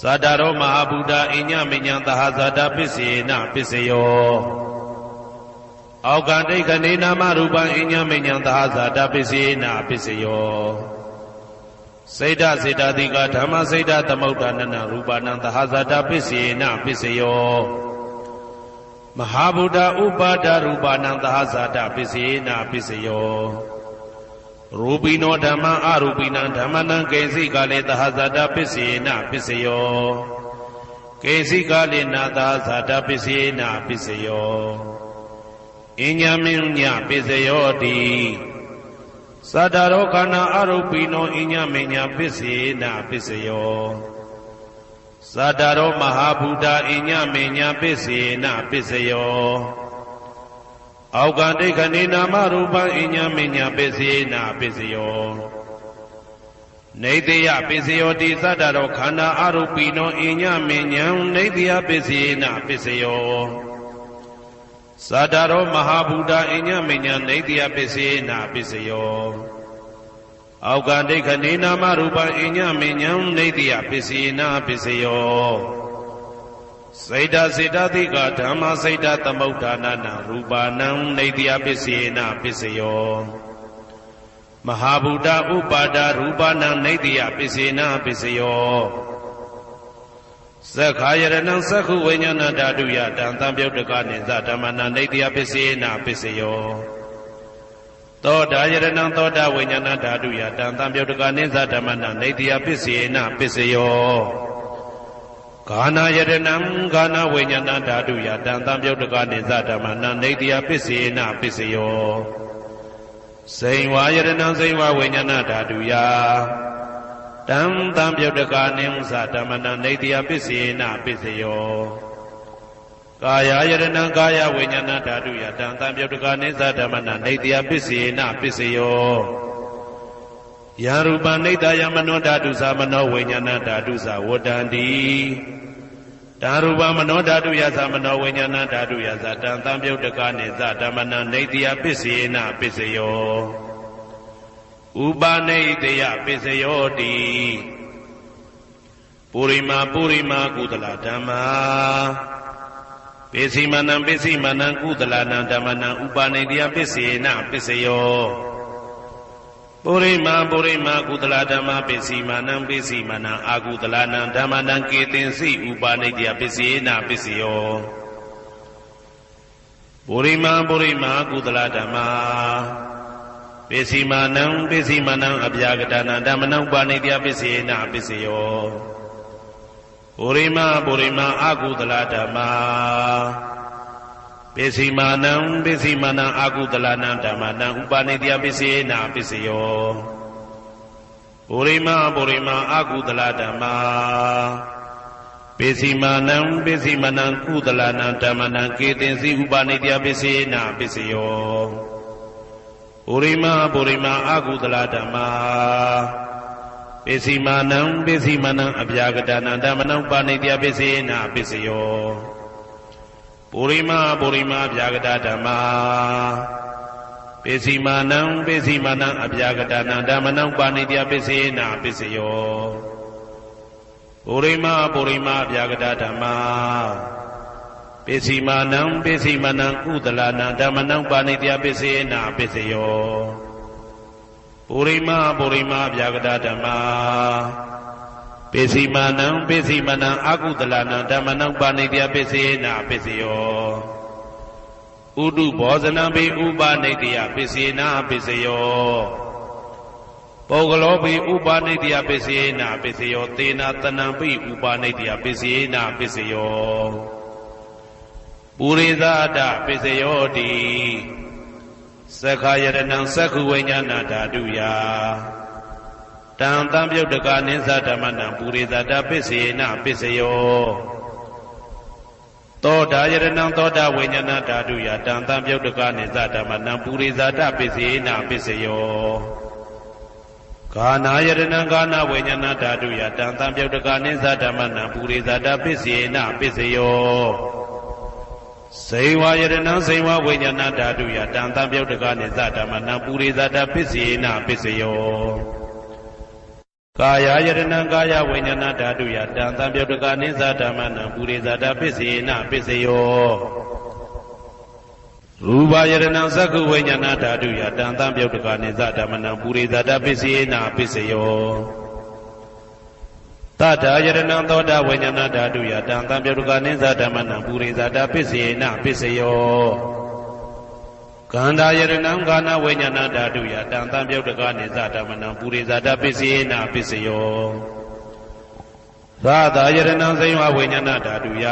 [SPEAKER 1] သတ္တရောမဟာဗုဒ္ဓအညမညံသဟာဇာတပိစေနပိစယောအောက်ကဒိဋ္ဌနေနာမရူပံအညမညံသဟာဇာတပိစေနပိစယောစေတတိကဓမ္မစေတသမုဋ္ဌာနနရူပနံသဟာဇာတပိစေနပိစယောမဟာဗုဒ္ဓဥပါဒရူပနံသဟာဇာတပိစေနပိစယောရူပိနောဓမ္မအရူပိနံဓမ္မနံကေစီကလေသဟာဇာတပိစေနပိစယောကေစီကလေနာသဟာဇာတပိစေနပိစယောအညမညပိစယောတိသတ္တရောခန္ဓာအရူပိနောအညမညပိစေနပိစယောသတ္တရောမဟာဗုဒ္ဓအညမညပိစေနပိစယောအောက်ကဒိဋ္ဌနေနာမရူပံအညမညပိစေနပိစယောနေတယပိစယောတိသတ္တရောခန္ဓာအရူပိနောအညမညံနေတယပိစေနပိစယောသတ္တရောမဟာဗုဒ္ဓအညမညံနေတယပိစေနပိစယောအောက်ကဒိဋ္ဌနေနာမရူပံအညမညံနေတယပိစေနပိစယောစေတတိကဓမ္မစေတသမုဋ္ဌာနနရူပနံနေတယပိစေနပိစယောမဟာဗုဒ္ဓဥပါဒရူပနံနေတယပိစေနပိစယောသက္ခာယရဏံသက္ခုဝိညာဏဓာတုယတံသံပြုတ်တကနိသဓမ္မနံနေတယပိစေနပိစယောသောတာယရဏံသောတာဝိညာဏဓာတုယတံသံပြုတ်တကနိသဓမ္မနံနေတယပိစေနပိစယောဂာနာယရဏံဂာနာဝိညာဏဓာတုယတံသံပြုတ်တကနိသဓမ္မနံနေတယပိစေနပိစယောစိန်ဝါယရဏံစိန်ဝါဝိညာဏဓာတုယတံသံပြုတ်တကနိသဓမ္မနံနေတယပိစေနပိစယောကာယယရဏံကာယဝိညာဏဓာတုယတံသံပြုတ်တကနိသဓမ္မနံနေတယပိစေနပိစယောယရူပနိတယမနောဓာတုသမနောဝိညာဏဓာတုသဝတ္တန္တိတံရူပမနောဓာတုယသမနောဝိညာဏဓာတုယသတံသံပြုတ်တကနိသဓမ္မနံနေတယပိစေနပိစယောဥပနိတယပိစယောတိပုရိမာကုသလဓမ္မာပိစီမနံကုသလနံဓမ္မနံဥပနိတယပိစေနပိစယောပုရိမာကုသလဓမ္မာပိစီမနံအာကုသလနံဓမ္မနံကေတင်စီဥပနိတယပိစေနပိစယောပုရိမာကုသလဓမ္မာပိစီမနံအဗျာဂဒနံဓမ္မနံဥပနိတယပိစေနပိစယောပုရိမာအာကုသလဓမ္မာပိစီမနံအာကုသလနံဓမ္မနံဥပနိတယပိစေနပိစယောပုရိမာအာကုသလဓမ္မာပိစီမနံကုသလနံဓမ္မနံကေတင်စီဥပနိတယပိစေနပိစယောပုရိမာအာကုသလဓမ္မာ ပိစီမာနံပိစီမနံအပြာကတနံဓမ္မနံပါဏိတယပိစေနာပိစယောပုရိမပုရိမအပြာကတဓမ္မာပိစီမာနံပိစီမနံအပြာကတနံဓမ္မနံပါဏိတယပိစေနာပိစယောပုရိမပုရိမအပြာကတဓမ္မာပိစီမာနံပိစီမနံကုသလနံဓမ္မနံပါဏိတယပိစေနာပိစယောပုရိမပုရိမအပြာကတဓမ္မာပိစီမာနံပိစီမနံအကုသလနံဓမ္မနံပါဏိတယပိစေနာပိစယောဥဒုဘောဇနံပိဥပနိတယပိစေနာပိစယောပုဂ္ဂလောပိဥပနိတယပိစေနာပိစယောသေနာတနံပိဥပနိတယပိစေနာပိစယောပုရိသဒပိစယောတိသက္ခာယတနံသက္ခုဝိညာဏဓာတုယတံတံပြုတ်တကနိသဓမ္မနံပုရိသဒပိစေနာပိစယောသောတာယတနံသောတာဝိညာဏဓာတုယတံတံပြုတ်တကနိသဓမ္မနံပုရိသဒပိစေနာပိစယောဂာနာယတနံဂာနာဝိညာဏဓာတုယတံတံပြုတ်တကနိသဓမ္မနံပုရိသဒပိစေနာပိစယောစေဝယတနံစေဝဝိညာဏဓာတုယတံတံပြုတ်တကနိသဓမ္မနံပုရိသဒပိစေနာပိစယောကာယယတနံကာယဝိညာဏဓာတုယတံတံပြုတ်တကနိသဓမ္မနံပုရိသဒပိစေနာပိစယောရူပယတနံသက္ခုဝိညာဏဓာတုယတံတံပြုတ်တကနိသဓမ္မနံပုရိသဒပိစေနာပိစယောသတ္တာယတနံသောတာဝိညာဏဓာတုယတံတံပြုတ်တကနိသဓမ္မနံပုရိသဒပိစေနာပိစယောကန္တာယတနံကာနဝိညာဏဓာတုယတံတံပြုတ်တကနိသဓမ္မနံပုရိသဒပိစေနာပိစယောသာသာယတနံစေဝဝိညာဏဓာတုယ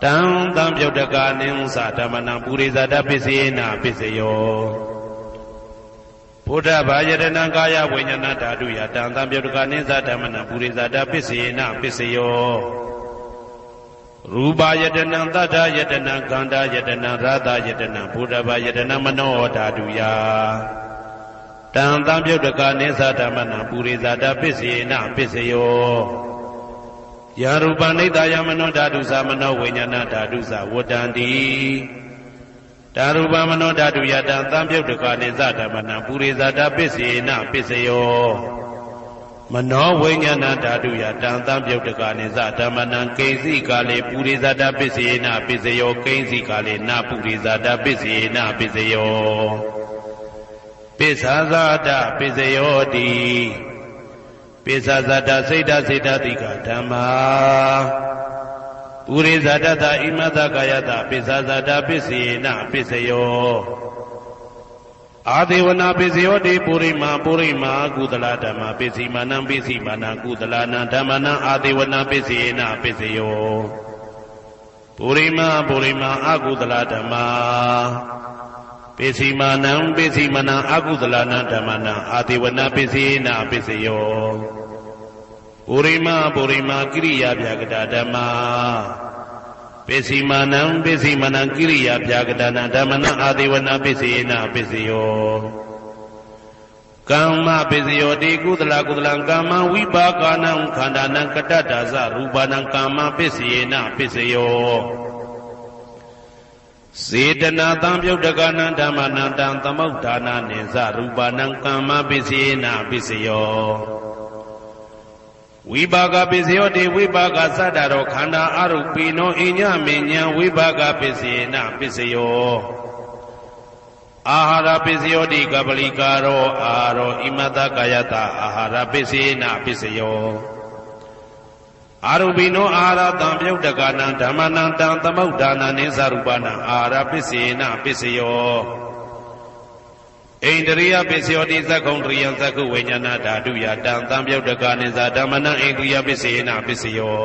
[SPEAKER 1] တံတံပြုတ်တကနိသဓမ္မနံပုရိသဒပိစေနာပိစယောဘုဒ္ဓဘာယတနံကာယဝိညာဏဓာတုယတံတံပြုတ်တကနိသဓမ္မနံပုရိသဒပိစေနာပိစယောရူပယတနံသတ္တယတနံကန္တာယတနံရာသယတနံဘုဒ္ဓဘာယတနံမနောဓာတုယတံတံပြုတ်တကနိသဓမ္မနံပုရိသဒပိစေနာပိစယောယာရူပနိတယမနောဓာတုသမနောဝိညာဏဓာတုသဝတ္တန္တိဓာရူပမနောဓာတုယတံတံပြုတ်တကနိသဓမ္မနံပုရိသဒပိစေနာပိစယောမနောဝိညာဏဓာတုယတံတံပြုတ်တကနိသဓမ္မနံကိဉ္စီကာလေပုရိသဒပိစေနာပိစယောကိဉ္စီကာလေနပုရိသဒပိစေနာပိစယောပိစ္ဆာဇာတပိစယောတိပိစ္ဆာဇာတစိတ်တစေတတိကဓမ္မာပုရိသဒတဣမတကာယတပိစ္ဆာဇာတပိစေနာပိစယောအာဒေဝနာပိစယောတိပုရိမာပုရိမာကုသလဓမ္မာပိစီမာနံပိစီမာနံကုသလနံဓမ္မနံအာဒေဝနာပိစေနာပိစယောပုရိမာပုရိမာအကုသလဓမ္မာပိစီမာနံပိစီမာနံအကုသလနံဓမ္မနံအာဒေဝနာပိစေနာပိစယောပုရိမာပုရိမာကိရိယာဗျာကတဓမ္မာပိစီမာနံပိစီမာနံကိရိယာဗျာကတနံဓမ္မနံအာဒေဝနာပိစေနာပိစယောကမ္မပိစယောတိကုသလကုသလံကမ္မဝိပါကနံခန္ဓာနံကတ္တဒါဇရူပနံကမ္မပိစေနာပိစယောစေတနာတံပြုတ်တကနံဓမ္မနံတံသမုဋ္ဌာနာနိသရူပနံကမ္မပိစေနာပိစယောဝိပါကပိစယောတိဝိပါကသတ္တရောခန္ဓာအရုပိနောအညမဉ္ဇံဝိပါကပိစေနာပိစယောအာဟာရပိစယောတိကပလိကာရောအာရောဣမတကာယတအာဟာရပိစေနာပိစယောအာရုပိနောအာဟာရတံပြုတ်တကနံဓမ္မနံတံသမုဋ္ဌာနာနိသရူပနံအာဟာရပိစေနာပိစယောဣန္ဒရိယပိစယောတိသက္ကုံတရိယံသက္ခုဝိညာဏဓာတုယတံတံပြုတ်တကနိသဓမ္မနံဣန္ဒရိယပိစေနာပိစယော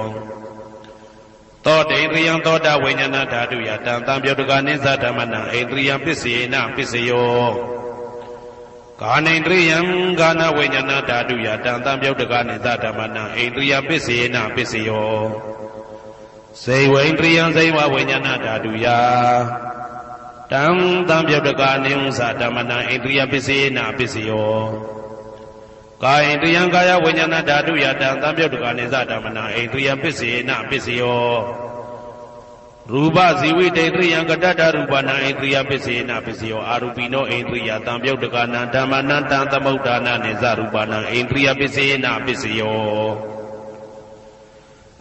[SPEAKER 1] သောတေန္ဒရိယံသောတာဝိညာဏဓာတုယတံတံပြုတ်တကနိသဓမ္မနံဣန္ဒရိယပိစေနာပိစယောကာနိန္ဒရိယံကာနဝိညာဏဓာတုယတံတံပြုတ်တကနိသဓမ္မနံဣန္ဒရိယပိစေနာပိစယောစေဝိန္ဒရိယံစေဝဝိညာဏဓာတုယတံတံပြုတ်တကနိသဓမ္မနံဣန္ဒရိယပိစေနာပိစယော ကာယဣန္ဒြယံကာယဝိညာဏဓာတုယတံသံပြုတ်တကနိသဓမ္မနာဣန္ဒြယံပစ္စေနပစ္စယောရူပဇီဝိတေဣန္ဒြယံကတ္တရူပနာဣန္ဒြယပစ္စေနပစ္စယောအာရူပိနောဣန္ဒြယတံပြုတ်တကနံဓမ္မနံတံသမုဋ္ဌာနနိသရူပနာဣန္ဒြယပစ္စေနပစ္စယော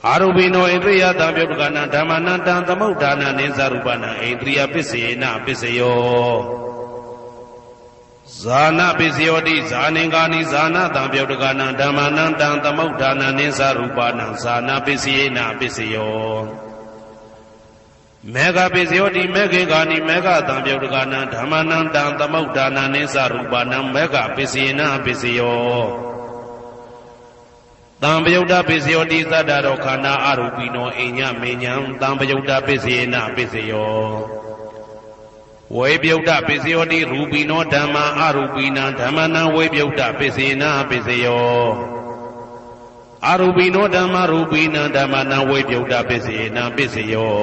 [SPEAKER 1] အာရူပိနောဣန္ဒြယတံပြုတ်တကနံဓမ္မနံတံသမုဋ္ဌာနနိသရူပနာဣန္ဒြယပစ္စေနပစ္စယောဇာနာပစ္စယောတိဇာနေကာနိဇာနာတံပြုတ်တကနံဓမ္မနံတံသမုဋ္ဌာနနိသရူပနာဇာနာပစ္စယေနပစ္စယောမေဃပစ္စယောတိမေခေကာနိမေဃတံပြုတ်တကနံဓမ္မနံတံသမုဋ္ဌာနနိသရူပနာမေဃပစ္စယေနပစ္စယောတံပယုတ်တပစ္စယောတိသတ္တရောခန္ဓာအရူပိနောအိညမေညံတံပယုတ်တပစ္စယေနပစ္စယောဝေပြုတ်တပစ္စယောတိရူပိနောဓမ္မာအရူပိနံဓမ္မနံဝေပြုတ်တပစ္စေနပစ္စယောအရူပိနောဓမ္မာရူပိနံဓမ္မနံဝေပြုတ်တပစ္စေနပစ္စယော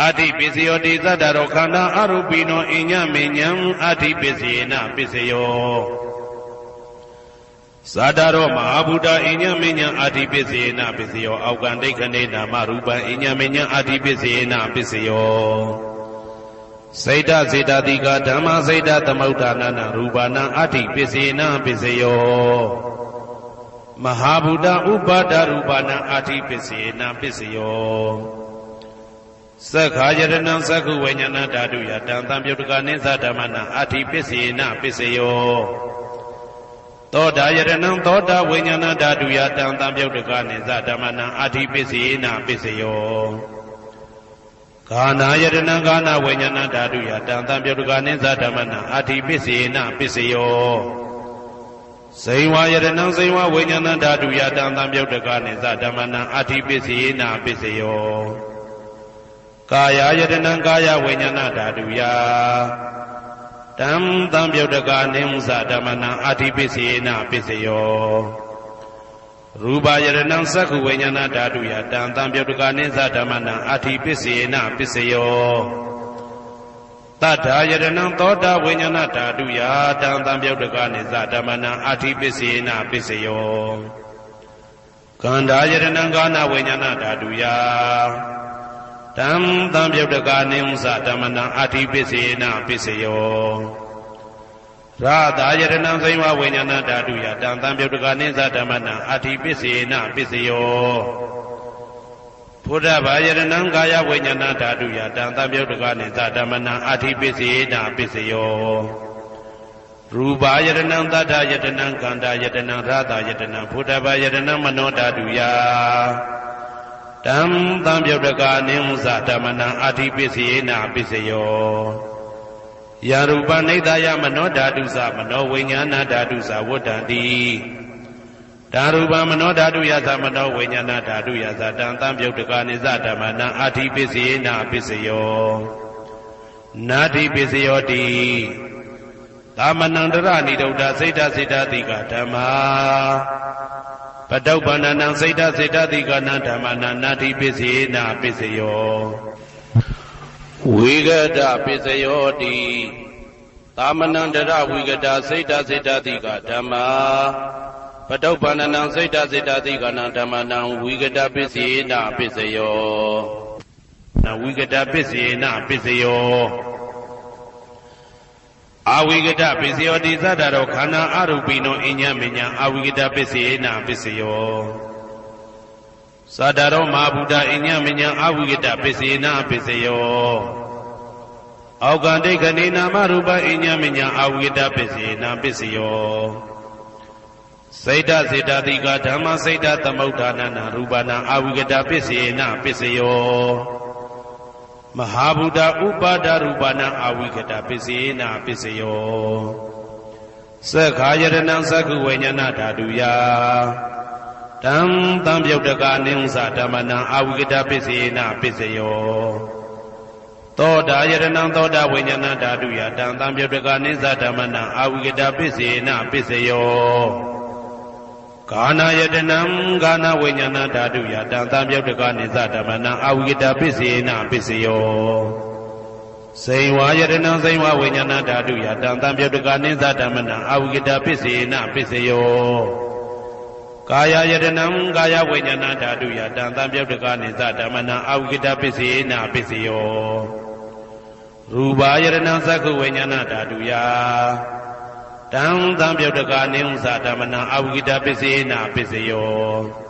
[SPEAKER 1] အတ္တိပစ္စယောတိသတ္တရောခန္ဓာအရူပိနောအိညမေညံအတ္တိပစ္စေနပစ္စယောသတ္တရောမဟာဗုဒ္ဓအိညမေညံအတ္တိပစ္စေနပစ္စယောအောက်ကံဒိဋ္ဌနေနာမရူပံအိညမေညံအတ္တိပစ္စေနပစ္စယောစေတစေတတိကဓမ္မစေတသမုဋ္ဌာနနာရူပနာအတ္တိပစ္စေနပစ္စယောမဟာဗုဒ္ဓဥပါဒရူပနာအတ္တိပစ္စေနပစ္စယောသက္ခာယတနံသက္ခုဝိညာဏဓာတုယတံသံပြုတ်တကနိသဓမ္မနာအတ္တိပစ္စေနပစ္စယောသောတာယတနံသောတာဝိညာဏဓာတုယတံသံပြုတ်တကနိသဓမ္မနာအတ္တိပစ္စေနပစ္စယောကာနာယတနံကာနာဝိညာဏဓာတုယတံသံပြုတ်တကနိသဓမ္မနာအတ္တိပစ္စေနပစ္စယောဇိဝယတနံဇိဝဝိညာဏဓာတုယတံသံပြုတ်တကနိသဓမ္မနာအတ္တိပစ္စေနပစ္စယောကာယယတနံကာယဝိညာဏဓာတုယတံသံပြုတ်တကနိသဓမ္မနာအတ္တိပစ္စေနပစ္စယောရူပယတနံသက္ခုဝိညာဏဓာတုယတံသံပြုတ်တကနိသဓမ္မနာအတ္တိပစ္စေနပစ္စယောတတ္ထာယတနံသောတာဝိညာဏဓာတုယတံသံပြုတ်တကနိသဓမ္မနာအတ္တိပစ္စေနပစ္စယောကန္ဓာယတနံကာနဝိညာဏဓာတုယတံသံပြုတ်တကနိသဓမ္မနာအတ္တိပစ္စေနပစ္စယောရာသာယတနံဇိဝဝိညာဏဓာတုယတံသံပြုတ်တကနိသဓမ္မနာအတ္တိပစ္စေနပစ္စယောဘုဒ္ဓဘာယတနံကာယဝိညာဏဓာတုယတံသံပြုတ်တကနိသဓမ္မနာအတ္တိပစ္စေနပစ္စယောရူပယတနံသတ္တယတနံကန္တာယတနံရာသာယတနံဘုဒ္ဓဘာယတနံမနောဓာတုယတံသံပြုတ်တကနိသဓမ္မနာအတ္တိပစ္စေနပစ္စယောယာရူပနိဒာယမနောဓာတုသမနောဝိညာဏဓာတုသဝတ္တံတိဓာရူပမနောဓာတုယသမနောဝိညာဏဓာတုယသတံသံပြုတ်တကနိသဓမ္မနာအတ္တိပစ္စေနပစ္စယောနာတိပစ္စယောတိသမနန္တရဏိဒုဒ္ဓစိတ်တစိတ္တတိကဓမ္မာပတုပ္ပန္နံစိတ်တစိတ္တတိကနံဓမ္မနာနာတိပစ္စေနပစ္စယောဝိဂဒပစ္စယောတိသာမဏန္တရဝိဂဒစိတ်တစိတ္တတိကဓမ္မာပတုပ္ပန္နံစိတ်တစိတ္တတိကနံဓမ္မနံဝိဂဒပစ္စေနပစ္စယောနဝိဂဒပစ္စေနပစ္စယောအဝိဂဒပစ္စယောတိသတ္တရောခန္ဓာအရူပိနောအိညမေညအဝိဂဒပစ္စေနပစ္စယောသတ္တရောမဟာဗုဒ္ဓအိညမေညအဝိဂဒပစ္စေနပစ္စယောအောက်ကံဒိဋ္ဌနေနာမရူပအိညမေညအဝိဂဒပစ္စေနပစ္စယောစေတစေတတိကဓမ္မစေတသမုဋ္ဌာနနာရူပနာအဝိဂဒပစ္စေနပစ္စယောမဟာဗုဒ္ဓဥပါဒရူပနာအဝိဂဒပစ္စေနပစ္စယောသက္ခာယတနံသက္ခုဝိညာဏဓာတုယတံသံပြုတ်တကနိသဓမ္မနာအဝိဂဒပစ္စေနပစ္စယောသောတာယတနံသောတာဝိညာဏဓာတုယတံသံပြုတ်တကနိသဓမ္မနာအဝိဂဒပစ္စေနပစ္စယောကာနာယတနံကာနာဝိညာဏဓာတုယတံသံပြုတ်တကနိသဓမ္မနာအဝိဂဒပစ္စေနပစ္စယော စိန်ဝါယတနံစိန်ဝါဝိညာဏဓာတုယတံတံပြုတ်တကနိသဓမ္မနံအဝိကတပစ္စေနပစ္စယောကာယယတနံကာယဝိညာဏဓာတုယတံတံပြုတ်တကနိသဓမ္မနံအဝိကတပစ္စေနပစ္စယောရူပါယတနံသက္ခဝိညာဏဓာတုယတံတံပြုတ်တကနိသဓမ္မနံအဝိကတပစ္စေနပစ္စယော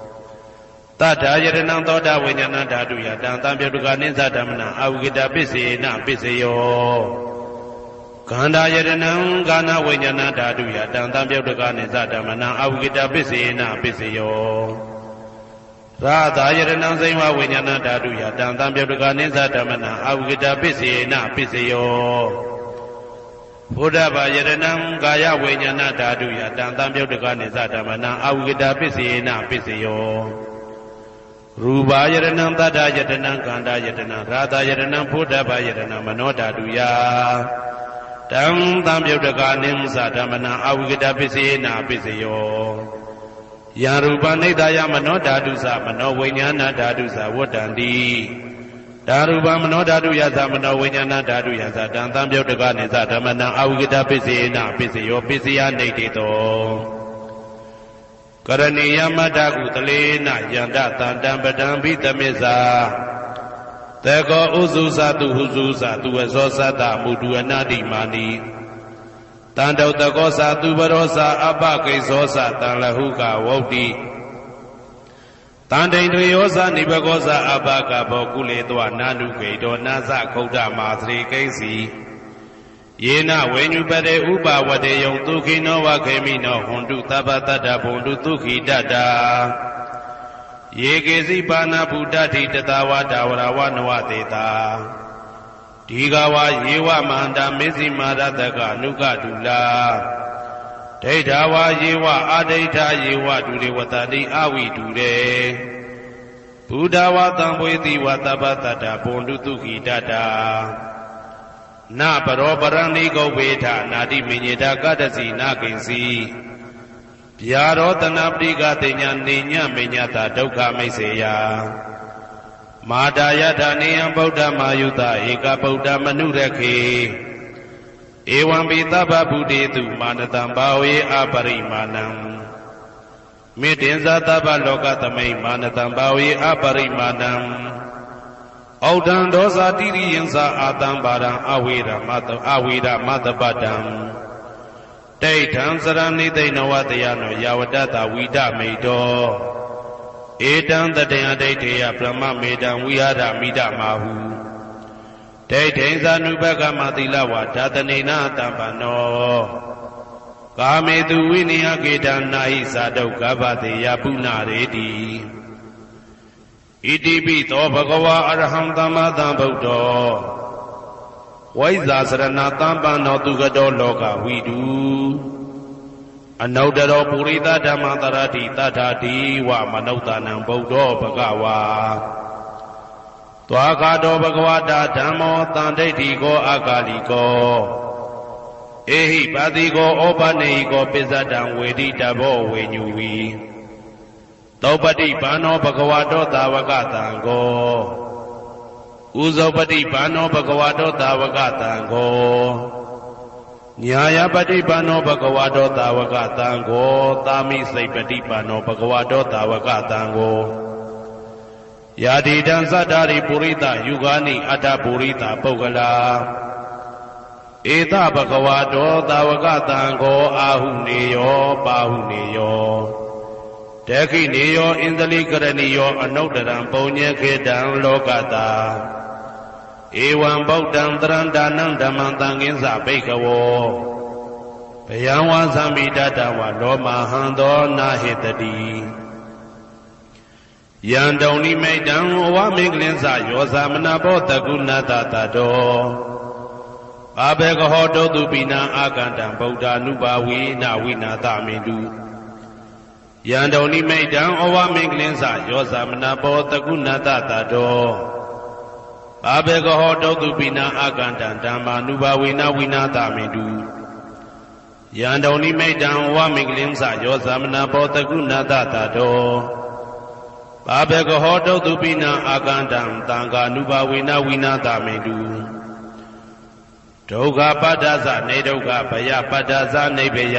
[SPEAKER 1] တထာယတနံသောတာဝိညာဏဓာတုယတံတံပြုတ်တကနိသဓမ္မနံအဝိကတပစ္စေနပစ္စယောခန္ဓာယတနံကာဏဝိညာဏဓာတုယတံတံပြုတ်တကနိသဓမ္မနံအဝိကတပစ္စေနပစ္စယောရာသာယတနံစိန်ဝဝိညာဏဓာတုယတံတံပြုတ်တကနိသဓမ္မနံအဝိကတပစ္စေနပစ္စယောဘုဒ္ဓဘာယတနံကာယဝိညာဏဓာတုယတံတံပြုတ်တကနိသဓမ္မနံအဝိကတပစ္စေနပစ္စယောရူပါယတနံတတ္တယတနံခန္ဓာယတနံရာသာယတနံဘုဒ္ဓဘာယတနံမနောဓာတုယတံတံပြုတ်တကနိသဓမ္မနံအဝိကတပစ္စေနပစ္စယောယံရူပနိဒာယမနောဓာတုသမနောဝိညာဏဓာတုသဝတ္တန္တိဓာရူပမနောဓာတုယသမနောဝိညာဏဓာတုယသတံတံပြုတ်တကနိသဓမ္မနံအဝိကတပစ္စေနပစ္စယောပစ္စယနိတေတောကရဏီယမတ္တကုတလေနယန္တတံတံပတံဘိသမစ္စာတေကောဥစုသတုဟုစုသတုဝဇောသတ္တမုတုအနာတိမာနိတံတောတကောသတုပရောသအပကိဇောသတံလဟုကဝုတ်တိတံဒိန်တယောသနိဘကောသအပကဘောကုလေတောနာနုဂိတောနာသခုဒ္ဓမာသရိကိဉ္စီယေနဝေညုပတေဥပဝတေယံဒုခိနောဝခေမိနောဟွန်တုသဗ္ဗတတ္တဘုံတုဒုခိတတ္တာယေကေစီပါဏဗုဒ္ဓတိတတဝါဒဝရဝနဝတေတာဒီဃဝါယေဝမန္တမေဇိမာရတကအနုကတုလာဒိဋ္ဌဝါယေဝအာဒိဋ္ဌယေဝဒုရေဝတတိအဝိတုရေဘုဒ္ဓဝါတံပွေတိဝသဗ္ဗတတ္တဘုံတုဒုခိတတ္တာနပရောပရဏိကောဝေထနာတိမညေတာကတ္တစီနာကိဉ္စီဗျာရောတနာပရိကတေညာနေညမညတာဒုက္ခမိတ်စေယမာတာယထာနေယံဗုဒ္ဓမာယုတဧကဗုဒ္ဓမနုရခေဧဝံပိသဗ္ဗဗုတေတုမာနတံဘာဝေအပရိမာဏံမေတ္တင်္ဇသဗ္ဗလောကသမိမာနတံဘာဝေအပရိမာဏံဩဒံဒောဇာတိရိယံသာအာတံပါရံအဝေရမတပတံဒိဋ္ဌံစရဏိသိဏဝတယနောယာဝတ္တဝိဒမိတောဧတံတတေယဒိဋ္ဌေယပရမမေတံဝိဟာရမိဒမာဟုဒိဋ္ဌိသနုပကမသီလဝါဓာတနေနတံပနောကာမေတုဝိနိယကေတံနာဟိသာဒုက္ခဗတေယပုဏ္ဏရေတိဣတိပိသောဘဂဝါအရဟံသမ္မာသမ္ဗုဒ္ဓောဝိဇာစရဏတံပန္နောသူကတောလောကဝိတုအနုတ္တရောပုရိသဓမ္မတရတိတထာတိဝမနုဿာနံဗုဒ္ဓောဘဂဝါသွားခါတောဘဂဝတာဓမ္မောတန်ဒိဋ္ဌိကောအာဂါလိကောဧဟိပါတိကောဩပနေဟိကောပစ္စတံဝေတိတဘောဝေညူဝီသောပတိဘာနောဘဂဝတောသာဝကတံကောဥဇောပတိဘာနောဘဂဝတောသာဝကတံကောညာယပတိဘာနောဘဂဝတောသာဝကတံကောသာမိစိတ်ပတိဘာနောဘဂဝတောသာဝကတံကောယာတိတံသတ္တာရိပုရိသယုဂာနိအတ္တပုရိသပုဂ္ဂလာဧတဘဂဝတောသာဝကတံကောအာဟုနေယောပါဟုနေယောတခိနေယောဣန္ဒလိကရဏီယောအနုတ္တရံပုံညေခေတံလောကတာဧဝံဗုဒ္ဓံတရံဒါနံဓမ္မံသံဃင်းစဘိက္ခဝောဘယံဝါသမိတတဝလောမဟံသောနာဟိတတိယံတုံနိမိတံဝမင်္ဂလင်းစယောသမနာဘောတကုဏတတတောဘာဘေကဟောတောတုပိနံအာကန္တံဗုဒ္ဓ ानु ဘာဝေနဝိနာသမိတုယံတုံနိမိတံဩဝမင်္ဂလင်းစယောသမနာဘောတကုဏတတတောဘာဘေကဟောတောတုပိနံအာကန္တံဓမ္မာနုဘာဝေနဝိနာသမိတုယံတုံနိမိတံဩဝမင်္ဂလင်းစယောသမနာဘောတကုဏတတတောဘာဘေကဟောတုပိနံအာကန္တံသံဃာနုဘာဝေနဝိနာသမိတု ဒုက္ခပတ္တသနေဒုက္ခဘယပတ္တသနေဘယ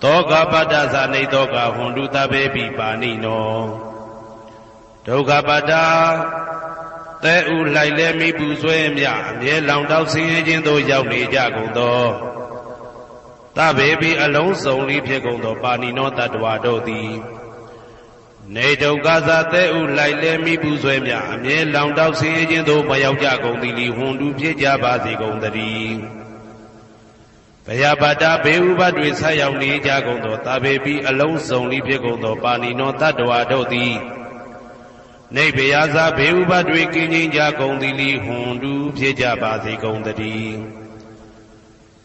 [SPEAKER 1] သောကပတ္တသနေသောကဟွန်တုတဘေပိပါဏိနောဒုက္ခပတ္တသဲဥလိုက်လဲမိပူဆွဲမြအမြဲလောင်တောက်ဆင်းရဲခြင်းသို့ရောက်နေကြကုန်သောသဗ္ဗေပိအလုံးစုံဤဖြစ်ကုန်သောပါဏိနောတတ္တဝါတို့သည်နေဒုက္ခသာသဲဥလိုက်လဲမိပူဆွဲမြအမြဲလောင်တောက်ဆင်းရဲခြင်းသို့မရောက်ကြကုန်သည်လီဟွန်တုဖြစ်ကြပါစေကုန်သတည်းဘယပတ္တဘေဥပတွေဆက်ရောက်နေကြကုန်သောသဗ္ဗေပိအလုံးစုံဤဖြစ်ကုန်သောပါဏိနောတတ္တဝါတို့သည်နေဘယသာဘေဥပတွေကင်းငြိမ်းကြကုန်သည်လီဟွန်တုဖြစ်ကြပါစေကုန်သတည်း